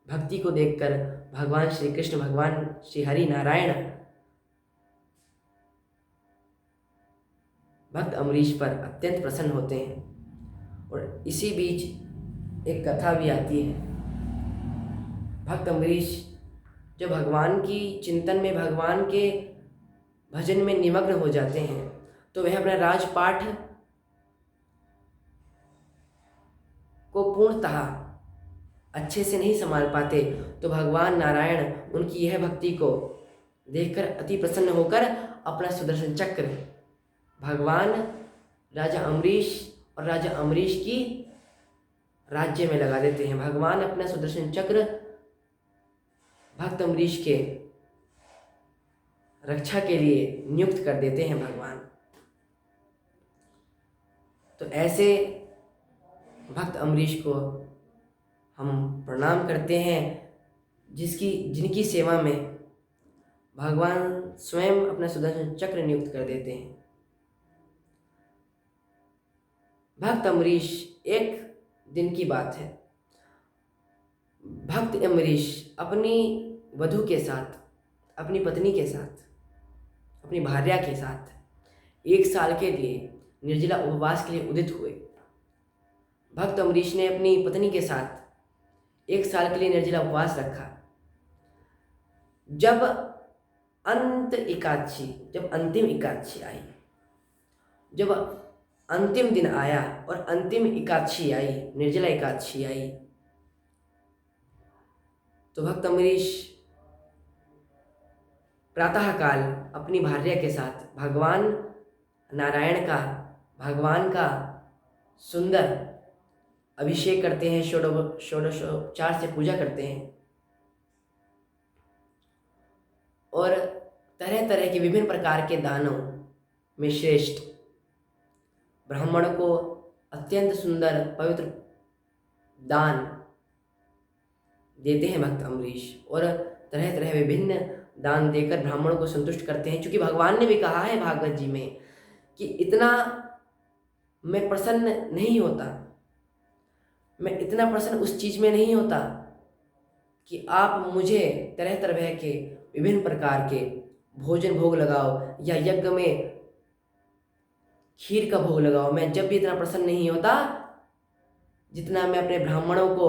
भक्ति को देखकर भगवान श्री कृष्ण, भगवान श्री हरि नारायण भक्त अम्बरीश पर अत्यंत प्रसन्न होते हैं। और इसी बीच एक कथा भी आती है। भक्त अम्बरीश जब भगवान की चिंतन में, भगवान के भजन में निमग्न हो जाते हैं तो वह अपना राजपाठ को पूर्णतः अच्छे से नहीं संभाल पाते, तो भगवान नारायण उनकी यह भक्ति को देखकर अति प्रसन्न होकर अपना सुदर्शन चक्र भगवान राजा अम्बरीश और राजा अम्बरीश की राज्य में लगा देते हैं। भगवान अपना सुदर्शन चक्र भक्त अम्बरीश के रक्षा के लिए नियुक्त कर देते हैं भगवान। तो ऐसे भक्त अम्बरीश को हम प्रणाम करते हैं जिनकी सेवा में भगवान स्वयं अपना सुदर्शन चक्र नियुक्त कर देते हैं। भक्त अम्बरीश, एक दिन की बात है, भक्त अम्बरीश अपनी वधू के साथ, अपनी पत्नी के साथ, अपनी भार्या के साथ 1 साल के लिए निर्जला उपवास के लिए उदित हुए। भक्त अम्बरीश ने अपनी पत्नी के साथ 1 साल के लिए निर्जला उपवास रखा। जब अंतिम एकादशी आई, जब अंतिम दिन आया और अंतिम एकादशी आई, निर्जला एकादशी आई, तो भक्त अम्बरीश प्रातःकाल अपनी भार्या के साथ भगवान नारायण का, भगवान का सुंदर अभिषेक करते हैं, षोडशोपचार से पूजा करते हैं और तरह तरह के विभिन्न प्रकार के दानों में श्रेष्ठ ब्राह्मण को अत्यंत सुंदर पवित्र दान देते हैं भक्त अम्बरीश और तरह तरह विभिन्न दान देकर ब्राह्मणों को संतुष्ट करते हैं। क्योंकि भगवान ने भी कहा है भागवत जी में कि इतना मैं प्रसन्न नहीं होता, मैं इतना प्रसन्न उस चीज़ में नहीं होता कि आप मुझे तरह तरह के विभिन्न प्रकार के भोजन भोग लगाओ या यज्ञ में खीर का भोग लगाओ। मैं जब भी इतना प्रसन्न नहीं होता जितना मैं अपने ब्राह्मणों को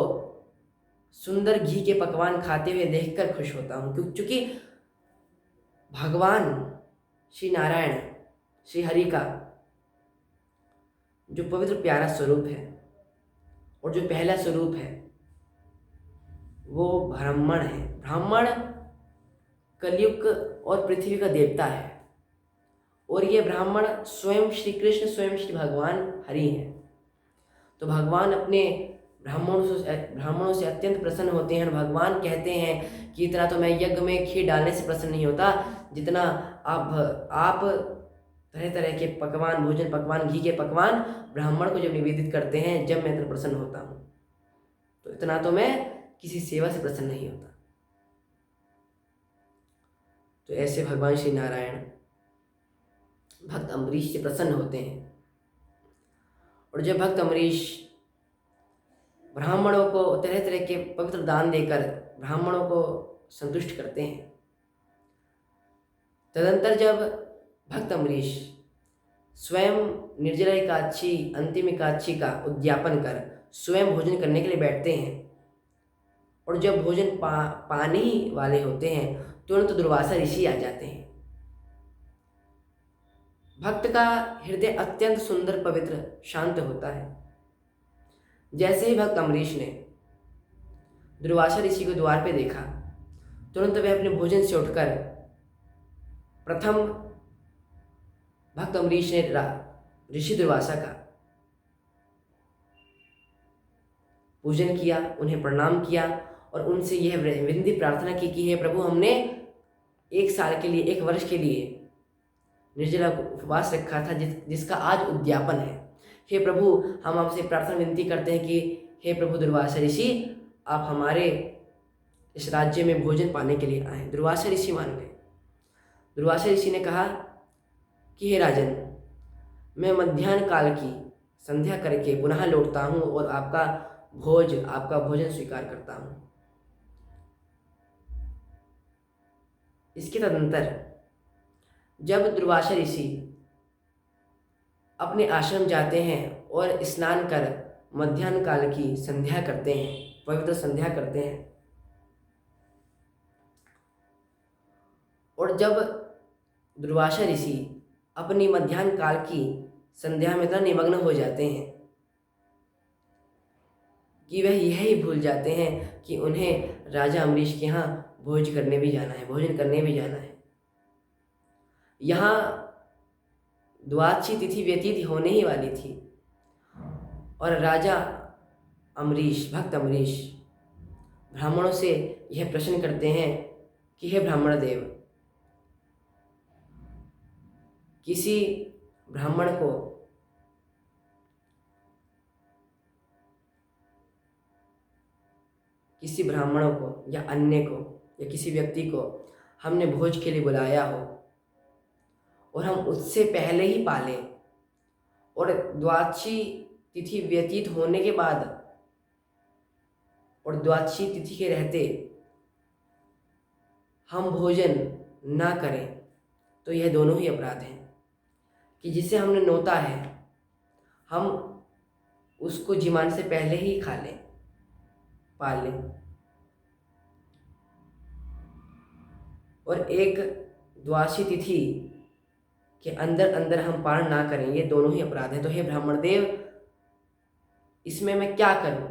सुंदर घी के पकवान खाते हुए देखकर खुश होता हूँ। क्योंकि भगवान श्री नारायण, श्री हरि का जो पवित्र प्यारा स्वरूप है और जो पहला स्वरूप है वो ब्राह्मण है। ब्राह्मण कलयुग और पृथ्वी का देवता है और ये ब्राह्मण स्वयं श्री कृष्ण, स्वयं श्री भगवान हरि हैं। तो भगवान अपने ब्राह्मणों से अत्यंत प्रसन्न होते हैं। भगवान कहते हैं कि इतना तो मैं यज्ञ में खीर डालने से प्रसन्न नहीं होता जितना आप तरह तरह के पकवान, भोजन पकवान, घी के पकवान ब्राह्मण को जब निवेदित करते हैं, जब मैं इतना प्रसन्न होता हूँ, तो इतना तो मैं किसी सेवा से प्रसन्न नहीं होता। तो ऐसे भगवान श्री नारायण भक्त अम्बरीश से प्रसन्न होते हैं। और जब भक्त अम्बरीश ब्राह्मणों को तरह तरह के पवित्र दान देकर ब्राह्मणों को संतुष्ट करते हैं, तदंतर जब भक्त अम्बरीश स्वयं निर्जला एकादशी, अंतिम एकादशी का उद्यापन कर स्वयं भोजन करने के लिए बैठते हैं, और जब भोजन पाने ही वाले होते हैं, तुरंत दुर्वासा ऋषि आ जाते हैं। भक्त का हृदय अत्यंत सुंदर, पवित्र, शांत होता है। जैसे ही भक्त अम्बरीश ने दुर्वासा ऋषि को द्वार पे देखा, तुरंत वह अपने भोजन से उठकर प्रथम भक्त अम्बरीश ने ऋषि दुर्वासा का पूजन किया, उन्हें प्रणाम किया और उनसे यह विनती प्रार्थना की कि हे प्रभु, हमने 1 साल के लिए, 1 वर्ष के लिए निर्जला उपवास रखा था, जिसका आज उद्यापन है। हे प्रभु, हम आपसे प्रार्थना विनती करते हैं कि हे प्रभु दुर्वासा ऋषि, आप हमारे इस राज्य में भोजन पाने के लिए आए। दुर्वासा ऋषि मान गए। दुर्वासा ऋषि ने कहा कि हे राजन, मैं मध्याह्न काल की संध्या करके पुनः लौटता हूँ और आपका भोजन स्वीकार करता हूँ। इसके तदंतर जब दुर्वासा ऋषि अपने आश्रम जाते हैं और स्नान कर मध्याह्न काल की संध्या करते हैं, पवित्र संध्या करते हैं, और जब दुर्वासा ऋषि अपनी मध्याह्न काल की संध्या में इतना निमग्न हो जाते हैं कि वह यह ही भूल जाते हैं कि उन्हें राजा अम्बरीश के यहाँ भोजन करने भी जाना है। यहाँ द्वादशी तिथि व्यतीत होने ही वाली थी और राजा अम्बरीश, भक्त अम्बरीश ब्राह्मणों से यह प्रश्न करते हैं कि हे ब्राह्मण देव, किसी ब्राह्मण को या अन्य को या किसी व्यक्ति को हमने भोज के लिए बुलाया हो और हम उससे पहले ही पाले और द्वादशी तिथि व्यतीत होने के बाद और द्वादशी तिथि के रहते हम भोजन ना करें, तो यह दोनों ही अपराध हैं। कि जिसे हमने नोता है, हम उसको जिमान से पहले ही खा लें, पाल लें, और एक द्वादशी तिथि के अंदर हम पारण ना करें, ये दोनों ही अपराध हैं। तो हे ब्राह्मण देव, इसमें मैं क्या करूं?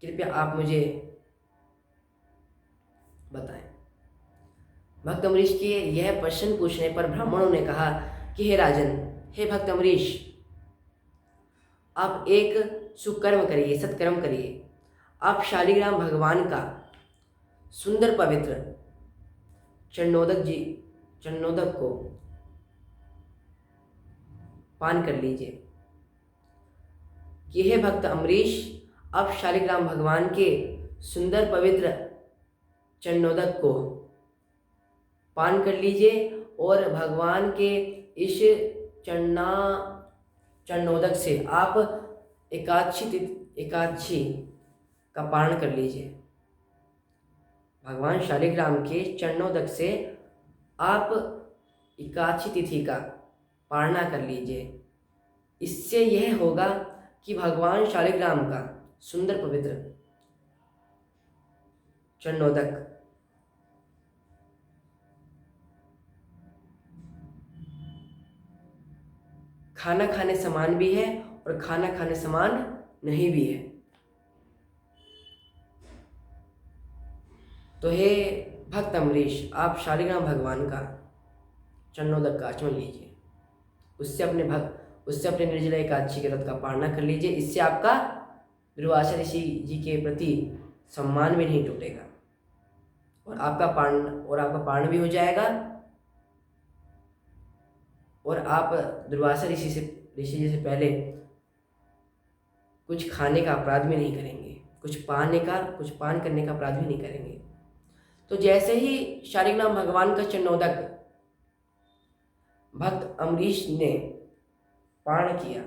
कृपया आप मुझे बताएं। भक्त अम्बरीश के यह प्रश्न पूछने पर ब्राह्मणों ने कहा कि हे राजन, हे भक्त अम्बरीश, आप एक सुकर्म करिए, सत्कर्म करिए। आप शालिग्राम भगवान का सुंदर पवित्र चरणोदक को पान कर लीजिए। कि हे भक्त अम्बरीश, आप शालिग्राम भगवान के सुंदर पवित्र चरणोदक को पान कर लीजिए और भगवान के इस चरणोदक से आप एकादशी का पारण कर लीजिए। भगवान शालिग्राम के चरणोदक से आप एकादशी तिथि का पारणा कर लीजिए। इससे यह होगा कि भगवान शालिग्राम का सुंदर पवित्र चरणोदक खाना खाने समान भी है और खाना खाने समान नहीं भी है। तो हे भक्त अम्बरीश, आप शालिग्राम भगवान का चरणोदक का आचमन लीजिए, उससे अपने निर्जला एकादशी के व्रत का पालना कर लीजिए। इससे आपका दुर्वासा ऋषि जी के प्रति सम्मान भी नहीं टूटेगा और आपका पारण भी हो जाएगा और आप दुर्वासा ऋषि जी से पहले कुछ खाने का अपराध भी नहीं करेंगे, कुछ पान करने का अपराध भी नहीं करेंगे। तो जैसे ही शालिग्राम भगवान का चरणोदक भक्त अम्बरीश ने पान किया,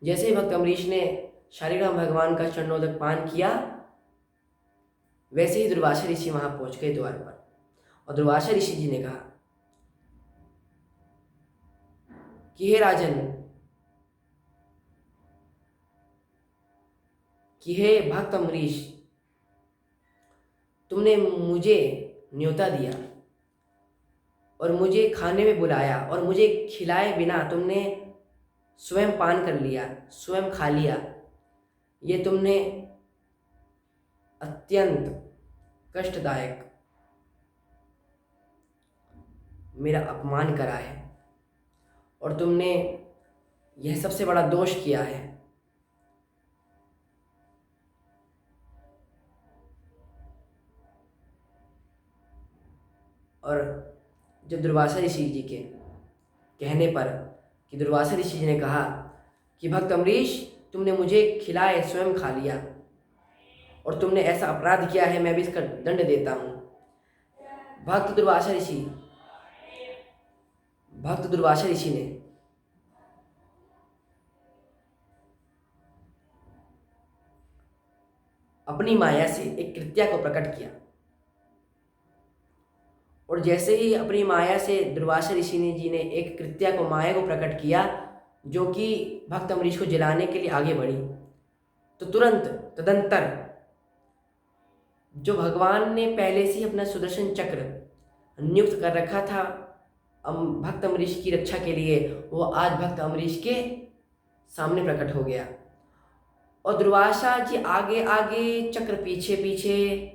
जैसे ही भक्त अम्बरीश ने शालिग्राम भगवान का चरणोदक पान किया, वैसे ही दुर्वासा ऋषि वहां पहुंच गए द्वार पर। और दुर्वासा ऋषि जी ने कहा कि हे राजन, कि हे भक्त अम्बरीश, तुमने मुझे न्योता दिया और मुझे खाने में बुलाया और मुझे खिलाए बिना तुमने स्वयं पान कर लिया, स्वयं खा लिया। ये तुमने अत्यंत कष्टदायक मेरा अपमान करा है और तुमने यह सबसे बड़ा दोष किया है। और जब दुर्वासा ऋषि जी के कहने पर कि दुर्वासा ऋषि जी ने कहा कि भक्त अम्बरीश, तुमने मुझे खिलाए स्वयं खा लिया और तुमने ऐसा अपराध किया है, मैं भी इसका दंड देता हूँ। भक्त दुर्वासा ऋषि ने अपनी माया से एक कृत्या को प्रकट किया और जैसे ही अपनी माया से दुर्वासा ऋषि जी ने एक कृत्या को, माया को प्रकट किया, जो कि भक्त अम्बरीश को जलाने के लिए आगे बढ़ी, तो तुरंत तदंतर जो भगवान ने पहले से ही अपना सुदर्शन चक्र नियुक्त कर रखा था भक्त अम्बरीश की रक्षा के लिए, वो आज भक्त अम्बरीश के सामने प्रकट हो गया। और दुर्वासा जी आगे आगे, चक्र पीछे पीछे,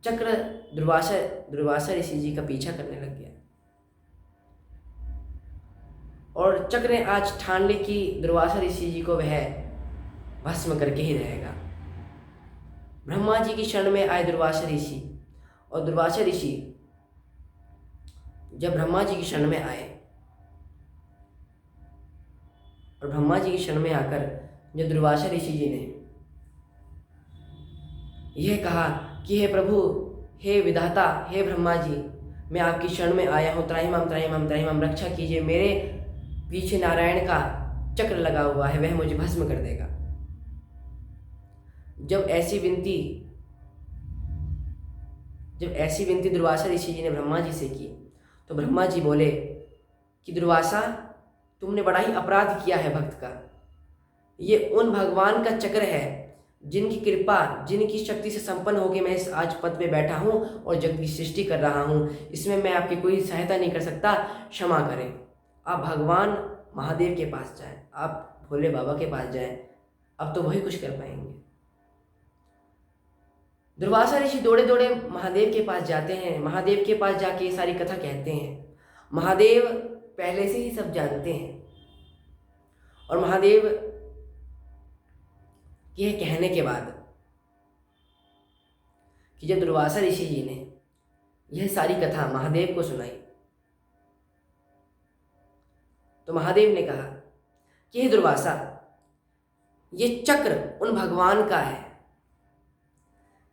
चक्र दुर्वासा ऋषि जी का पीछा करने लग गया और चक्र ने आज ठान ली कि दुर्वासा ऋषि जी को वह भस्म करके ही रहेगा। ब्रह्मा जी की शरण में आए दुर्वासा ऋषि, और दुर्वासा ऋषि जब ब्रह्मा जी की शरण में आए और ब्रह्मा जी की शरण में आकर जब दुर्वासा ऋषि जी ने यह कहा कि हे प्रभु, हे विधाता, हे ब्रह्मा जी, मैं आपकी शरण में आया हूँ, त्राहिमाम त्राहिमाम त्राहिमाम, रक्षा कीजिए, मेरे पीछे नारायण का चक्र लगा हुआ है, वह मुझे भस्म कर देगा। जब ऐसी विनती दुर्वासा ऋषि जी ने ब्रह्मा जी से की, तो ब्रह्मा जी बोले कि दुर्वासा, तुमने बड़ा ही अपराध किया है भक्त का। ये उन भगवान का चक्र है जिनकी कृपा, जिनकी शक्ति से संपन्न होकर मैं इस आज पद पे बैठा हूँ और जगत की सृष्टि कर रहा हूँ। इसमें मैं आपकी कोई सहायता नहीं कर सकता, क्षमा करें। आप भगवान महादेव के पास जाएं, आप भोले बाबा के पास जाएं, अब तो वही कुछ कर पाएंगे। दुर्वासा ऋषि दौड़े दौड़े महादेव के पास जाते हैं। महादेव के पास जाके ये सारी कथा कहते हैं। महादेव पहले से ही सब जानते हैं और महादेव के कहने के बाद कि जब दुर्वासा ऋषि जी ने यह सारी कथा महादेव को सुनाई, तो महादेव ने कहा कि हे दुर्वासा, ये चक्र उन भगवान का है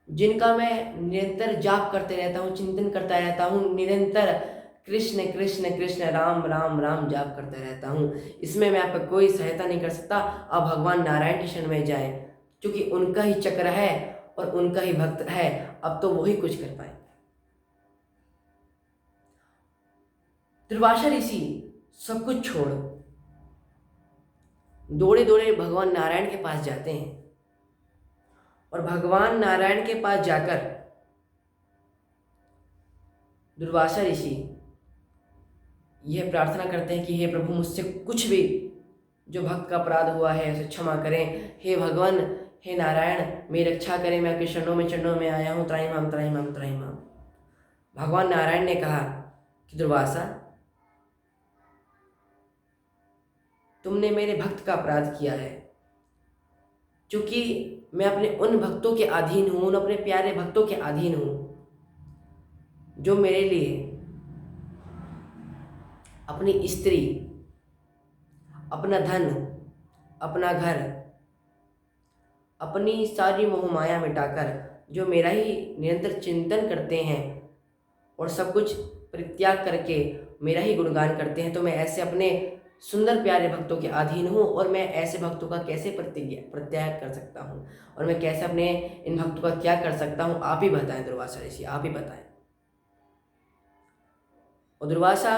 जिनका मैं निरंतर जाप करते रहता हूँ, चिंतन करता रहता हूँ, निरंतर कृष्ण कृष्ण कृष्ण राम राम राम जाप करता रहता हूँ। इसमें मैं आपका कोई सहायता नहीं कर सकता। आप भगवान नारायण की शरण में जाएं, क्योंकि उनका ही चक्र है और उनका ही भक्त है, अब तो वही कुछ कर पाएंगे। दुर्वासा ऋषि सब कुछ छोड़ दौड़े दौड़े भगवान नारायण के पास जाते हैं और भगवान नारायण के पास जाकर दुर्वासा ऋषि यह प्रार्थना करते हैं कि हे प्रभु, मुझसे कुछ भी जो भक्त का अपराध हुआ है उसे क्षमा करें। हे भगवान, हे नारायण, मेरी रक्षा करें, मैं आपके चरणों में आया हूँ, त्राहिमाम त्राहिमाम त्राहिमाम। भगवान नारायण ने कहा कि दुर्वासा, तुमने मेरे भक्त का अपराध किया है, क्योंकि मैं अपने उन भक्तों के अधीन हूँ, उन अपने प्यारे भक्तों के अधीन हूँ जो मेरे लिए अपनी स्त्री, अपना धन, अपना घर, अपनी सारी मोह माया मिटाकर जो मेरा ही निरंतर चिंतन करते हैं और सब कुछ परित्याग करके मेरा ही गुणगान करते हैं, तो मैं ऐसे अपने सुंदर प्यारे भक्तों के अधीन हूँ। और मैं ऐसे भक्तों का कैसे प्रत्याग कर सकता हूँ, और मैं कैसे अपने इन भक्तों का त्याग कर सकता हूँ? आप ही बताएं दुर्वासा ऋषि, आप ही बताएं। और दुर्वासा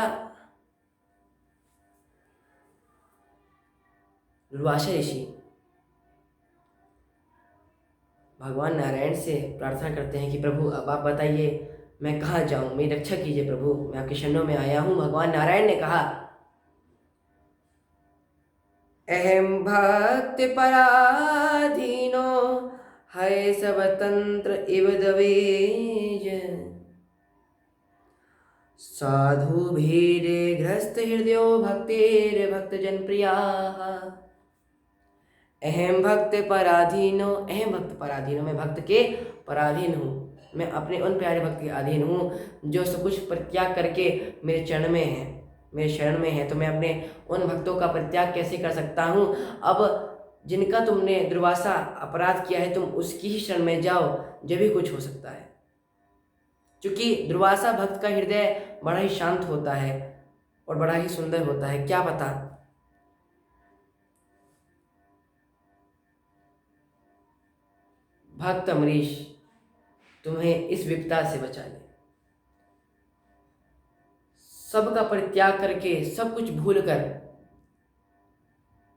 ऋषि भगवान नारायण से प्रार्थना करते हैं कि प्रभु अब आप बताइए मैं कहाँ जाऊँ, मेरी रक्षा कीजिए प्रभु, मैं आपके शरणों में आया हूँ। भगवान नारायण ने कहा, अहम भक्त पराधीनो है सब तंत्र इव दवेज, साधु भीरे ग्रस्त हृदयो भक्तेर भक्त जन प्रिया। अहम भक्त पराधीनो, अहम भक्त पराधीनो, मैं भक्त के पराधीन हूँ, मैं अपने उन प्यारे भक्त के अधीन हूँ जो सब कुछ परित्याग करके मेरे चरण में है, मेरे शरण में है। तो मैं अपने उन भक्तों का परित्याग कैसे कर सकता हूँ? अब जिनका तुमने दुर्वासा अपराध किया है, तुम उसकी ही शरण में जाओ, जब भी कुछ हो सकता है। क्योंकि दुर्वासा भक्त का हृदय बड़ा ही शांत होता है और बड़ा ही सुंदर होता है। क्या पता भक्त अमरीश तुम्हें इस विपदा से बचा ले। सबका परित्याग करके, सब कुछ भूल कर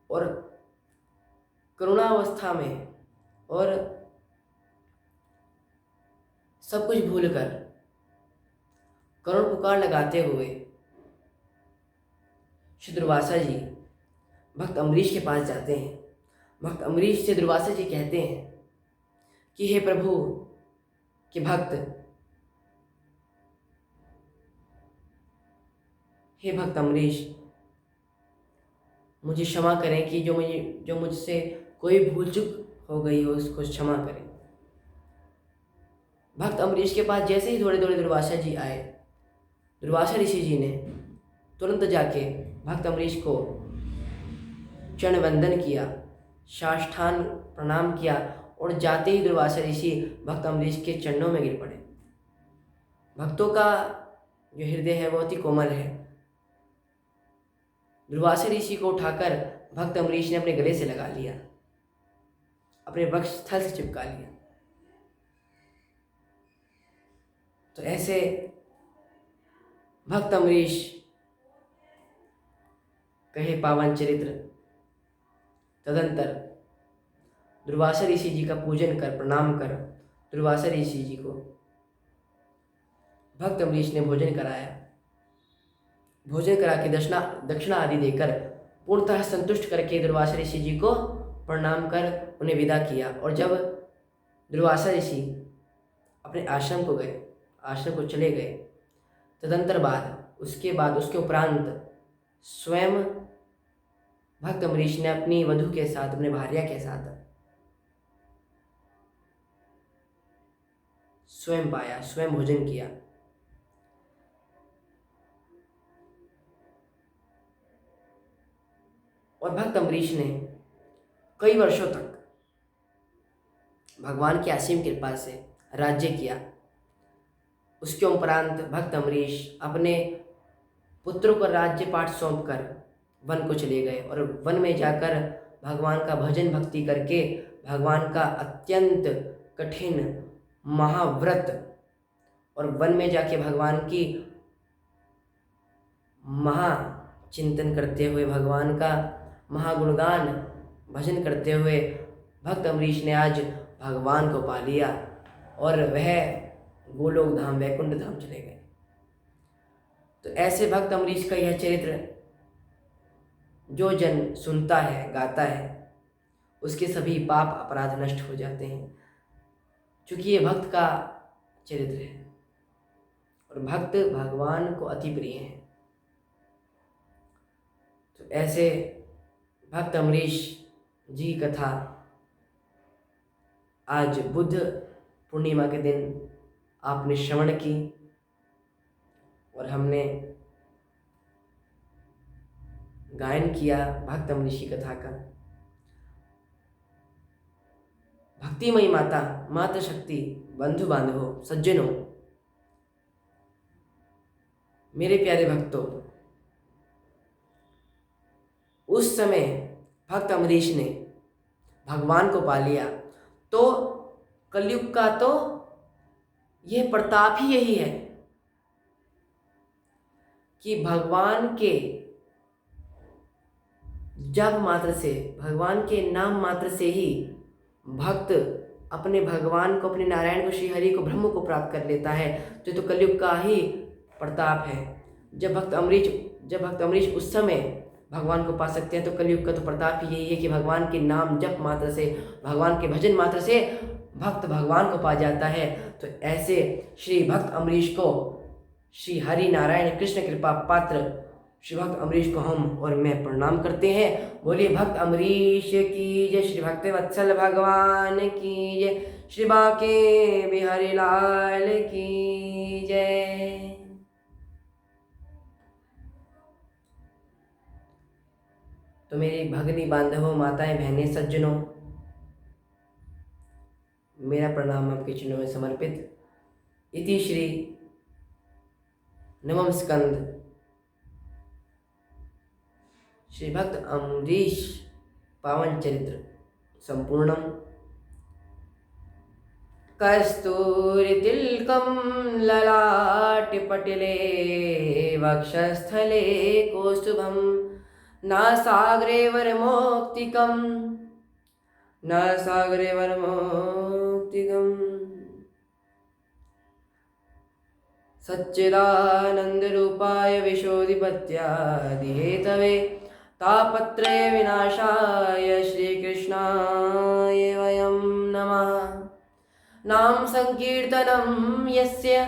और करुणावस्था में और सब कुछ भूल कर करुण पुकार लगाते हुए श्री दुर्वासा जी भक्त अमरीश के पास जाते हैं। भक्त अमरीश से दुर्वासा जी कहते हैं कि हे प्रभु के भक्त, हे भक्त अमरीश, मुझे क्षमा करें कि जो मुझसे कोई भूल चूक हो गई हो उसको क्षमा करें। भक्त अमरीश के पास जैसे ही थोड़े थोड़े दुर्वासा जी आए, दुर्वासा ऋषि जी ने तुरंत जाके भक्त अमरीश को चरण वंदन किया, साष्टांग प्रणाम किया और जाते ही दुर्वासा ऋषि भक्त अमरीश के चरणों में गिर पड़े। भक्तों का जो हृदय है बहुत ही कोमल है। दुर्वासा ऋषि को उठाकर भक्त अमरीश ने अपने गले से लगा लिया, अपने वक्षस्थल से चिपका लिया। तो ऐसे भक्त अमरीश कहे पावन चरित्र। तदंतर दुर्वासा ऋषि जी का पूजन कर, प्रणाम कर दुर्वासा ऋषि जी को भक्त अमरीश ने भोजन कराया। भोजन करा के दक्षिणा आदि देकर पूर्णतः संतुष्ट करके दुर्वासा ऋषि जी को प्रणाम कर उन्हें विदा किया। और जब दुर्वासा ऋषि अपने आश्रम को चले गए, तदंतर उसके उपरांत स्वयं भक्त अमरीश ने अपनी वधू के साथ, अपने भार्या के साथ स्वयं पाया, स्वयं भोजन किया। और भक्त अमरीश ने कई वर्षों तक भगवान की असीम कृपा से राज्य किया। उसके उपरांत भक्त अमरीश अपने पुत्रों को राज्य पाठ सौंपकर वन को चले गए और वन में जाकर भगवान का भजन भक्ति करके भगवान का अत्यंत कठिन महाव्रत और वन में जाके भगवान की महाचिंतन करते हुए, भगवान का महागुणगान भजन करते हुए भक्त अमरीश ने आज भगवान को पा लिया और वह गोलोक धाम, वैकुंठ धाम चले गए। तो ऐसे भक्त अमरीश का यह चरित्र जो जन सुनता है, गाता है, उसके सभी पाप अपराध नष्ट हो जाते हैं, क्योंकि ये भक्त का चरित्र है और भक्त भगवान को अति प्रिय है। तो ऐसे भक्त अमरीश जी की कथा आज बुद्ध पूर्णिमा के दिन आपने श्रवण की। और हमने गायन किया भक्त अमरीश की कथा का। भक्तिमयी माता, माता शक्ति, बंधु बांधवों, सज्जनों, मेरे प्यारे भक्तों, उस समय भक्त अमरीश ने भगवान को पा लिया। तो कलयुग का तो यह प्रताप ही यही है कि भगवान के जप मात्र से, भगवान के नाम मात्र से ही भक्त अपने भगवान को, अपने नारायण को, श्री हरि को, ब्रह्म को प्राप्त कर लेता है। तो कलयुग का ही प्रताप है। जब भक्त अमरीश उस समय भगवान को पा सकते हैं, तो कलयुग का तो प्रताप ही यही है कि भगवान के नाम जप मात्र से, भगवान के भजन मात्र से भक्त भगवान को पा जाता है। तो ऐसे श्री भक्त अमरीश को, श्री हरि नारायण कृष्ण कृपा पात्र श्री भक्त अमरीश को हम और मैं प्रणाम करते हैं। बोलिए भक्त अमरीश की जय, श्री भक्त वत्सल भगवान की जय, श्री बाके बिहारी लाल की जय। तो मेरे भगनी बांधवों, माताएं, बहनें, सज्जनों, मेरा प्रणाम आपके चरणों में समर्पित। इति श्री नवम स्कंद श्री भक्त अमरीश पावन चरित्र संपूर्णम। कस्तूरितिलकं ललाटपटले वक्षस्थले कौस्तुभं नासाग्रे वरमौक्तिकं सच्चिदानन्दरूपाय विशोधिपत्यादिहेतवे तापत्रय विनाशाय श्रीकृष्णाय वयं नमः। नाम संकीर्तनं यस्य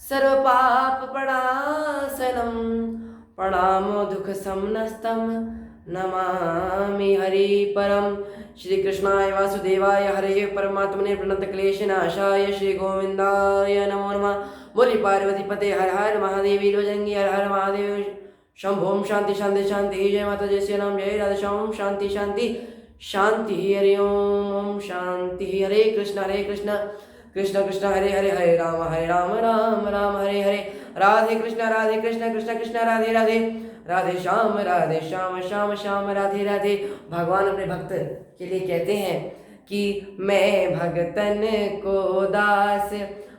सर्वपापप्रणाशनं प्रणामो दुःखशमनस्तं नमामि हरिपरं। श्रीकृष्णाय वासुदेवाय हरये परमात्मने प्रणतक्लेशनाशाय श्रीगोविन्दाय नमो नमः। बोली पार्वतीपते हर हर महादेव, वीरभद्रंगी हर हर महादेव। शंभोम शांति शांति शांति। जय माता जय श्री राम, जय राधा श्याम। शांति शांति शांति। हरि ओम शांति। हरे कृष्ण कृष्ण कृष्ण हरे हरे, हरे राम राम राम हरे हरे। राधे कृष्ण कृष्ण कृष्ण राधे राधे, राधे श्याम श्याम श्याम राधे राधे। भगवान अपने भक्त के लिए कहते हैं कि मैं भगतन को दास,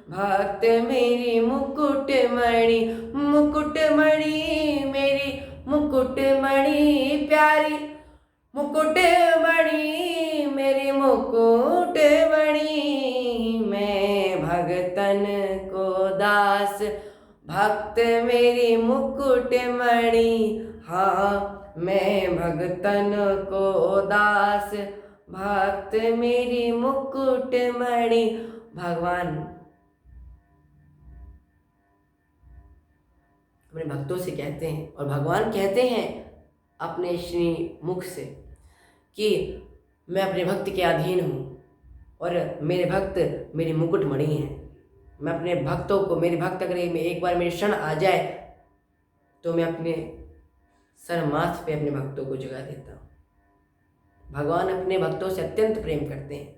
भक्त मेरी मुकुटमणि, मुकुटमणि मेरी मुकुटमणि प्यारी, मुकुटमणि मेरी मुकुटमणि। मैं भगतन को दास, भक्त मेरी मुकुटमणि। हाँ, मैं भगतन को दास, भक्त मेरी मुकुटमणि। भगवान अपने भक्तों से कहते हैं और भगवान कहते हैं अपने श्री मुख से कि मैं अपने भक्त के अधीन हूँ और मेरे भक्त मेरी मुकुटमणि हैं। मैं अपने भक्तों को, मेरे भक्त अगर एक बार मेरे क्षण आ जाए तो मैं अपने सर माथ पे अपने भक्तों को जगा देता हूँ। भगवान अपने भक्तों से अत्यंत प्रेम करते हैं।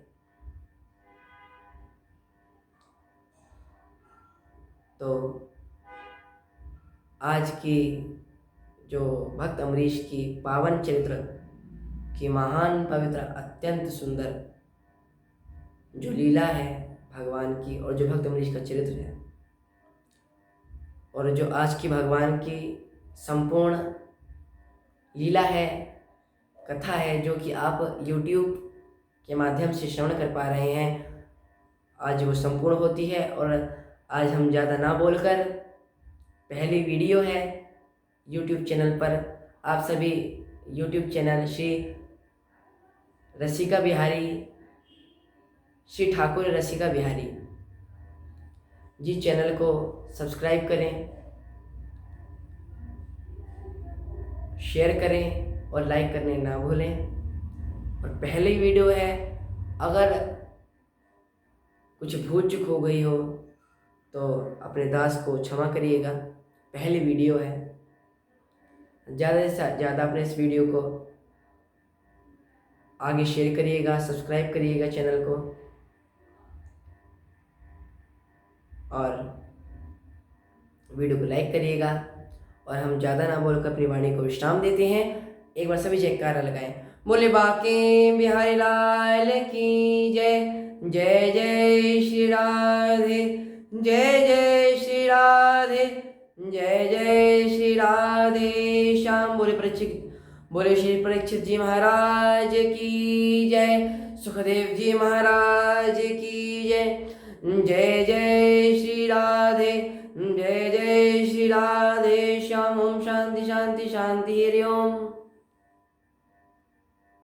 तो आज की जो भक्त अमरीश की पावन चरित्र की महान, पवित्र, अत्यंत सुंदर जो लीला है भगवान की, और जो भक्त अमरीश का चरित्र है, और जो आज की भगवान की संपूर्ण लीला है, कथा है, जो कि आप YouTube के माध्यम से श्रवण कर पा रहे हैं, आज वो संपूर्ण होती है। और आज हम ज़्यादा ना बोलकर, पहली वीडियो है YouTube चैनल पर। आप सभी YouTube चैनल श्री रसिका बिहारी, श्री ठाकुर रसिका बिहारी जी चैनल को सब्सक्राइब करें, शेयर करें और लाइक करने ना भूलें। और पहली वीडियो है, अगर कुछ भूल चूक हो गई हो तो अपने दास को क्षमा करिएगा। पहली वीडियो है। ज़्यादा से ज़्यादा अपने इस वीडियो को आगे शेयर करिएगा, सब्सक्राइब करिएगा चैनल को, और वीडियो को लाइक करिएगा। और हम ज़्यादा ना बोलकर अपनी वाणी को विश्राम देते हैं। एक बार सभी जयकारा लगाएं। बोले बाके बिहारी लाल की जय। जय जय श्री राधे, जय जय श्री राधे, जय जय श्री राधे श्याम। बोले श्री परीक्षित जी महाराज की जय। सुखदेव जी महाराज की जय। जय जय श्री राधे, जय जय श्री राधे श्याम। ओम शांति शांति शांति हरि ओम।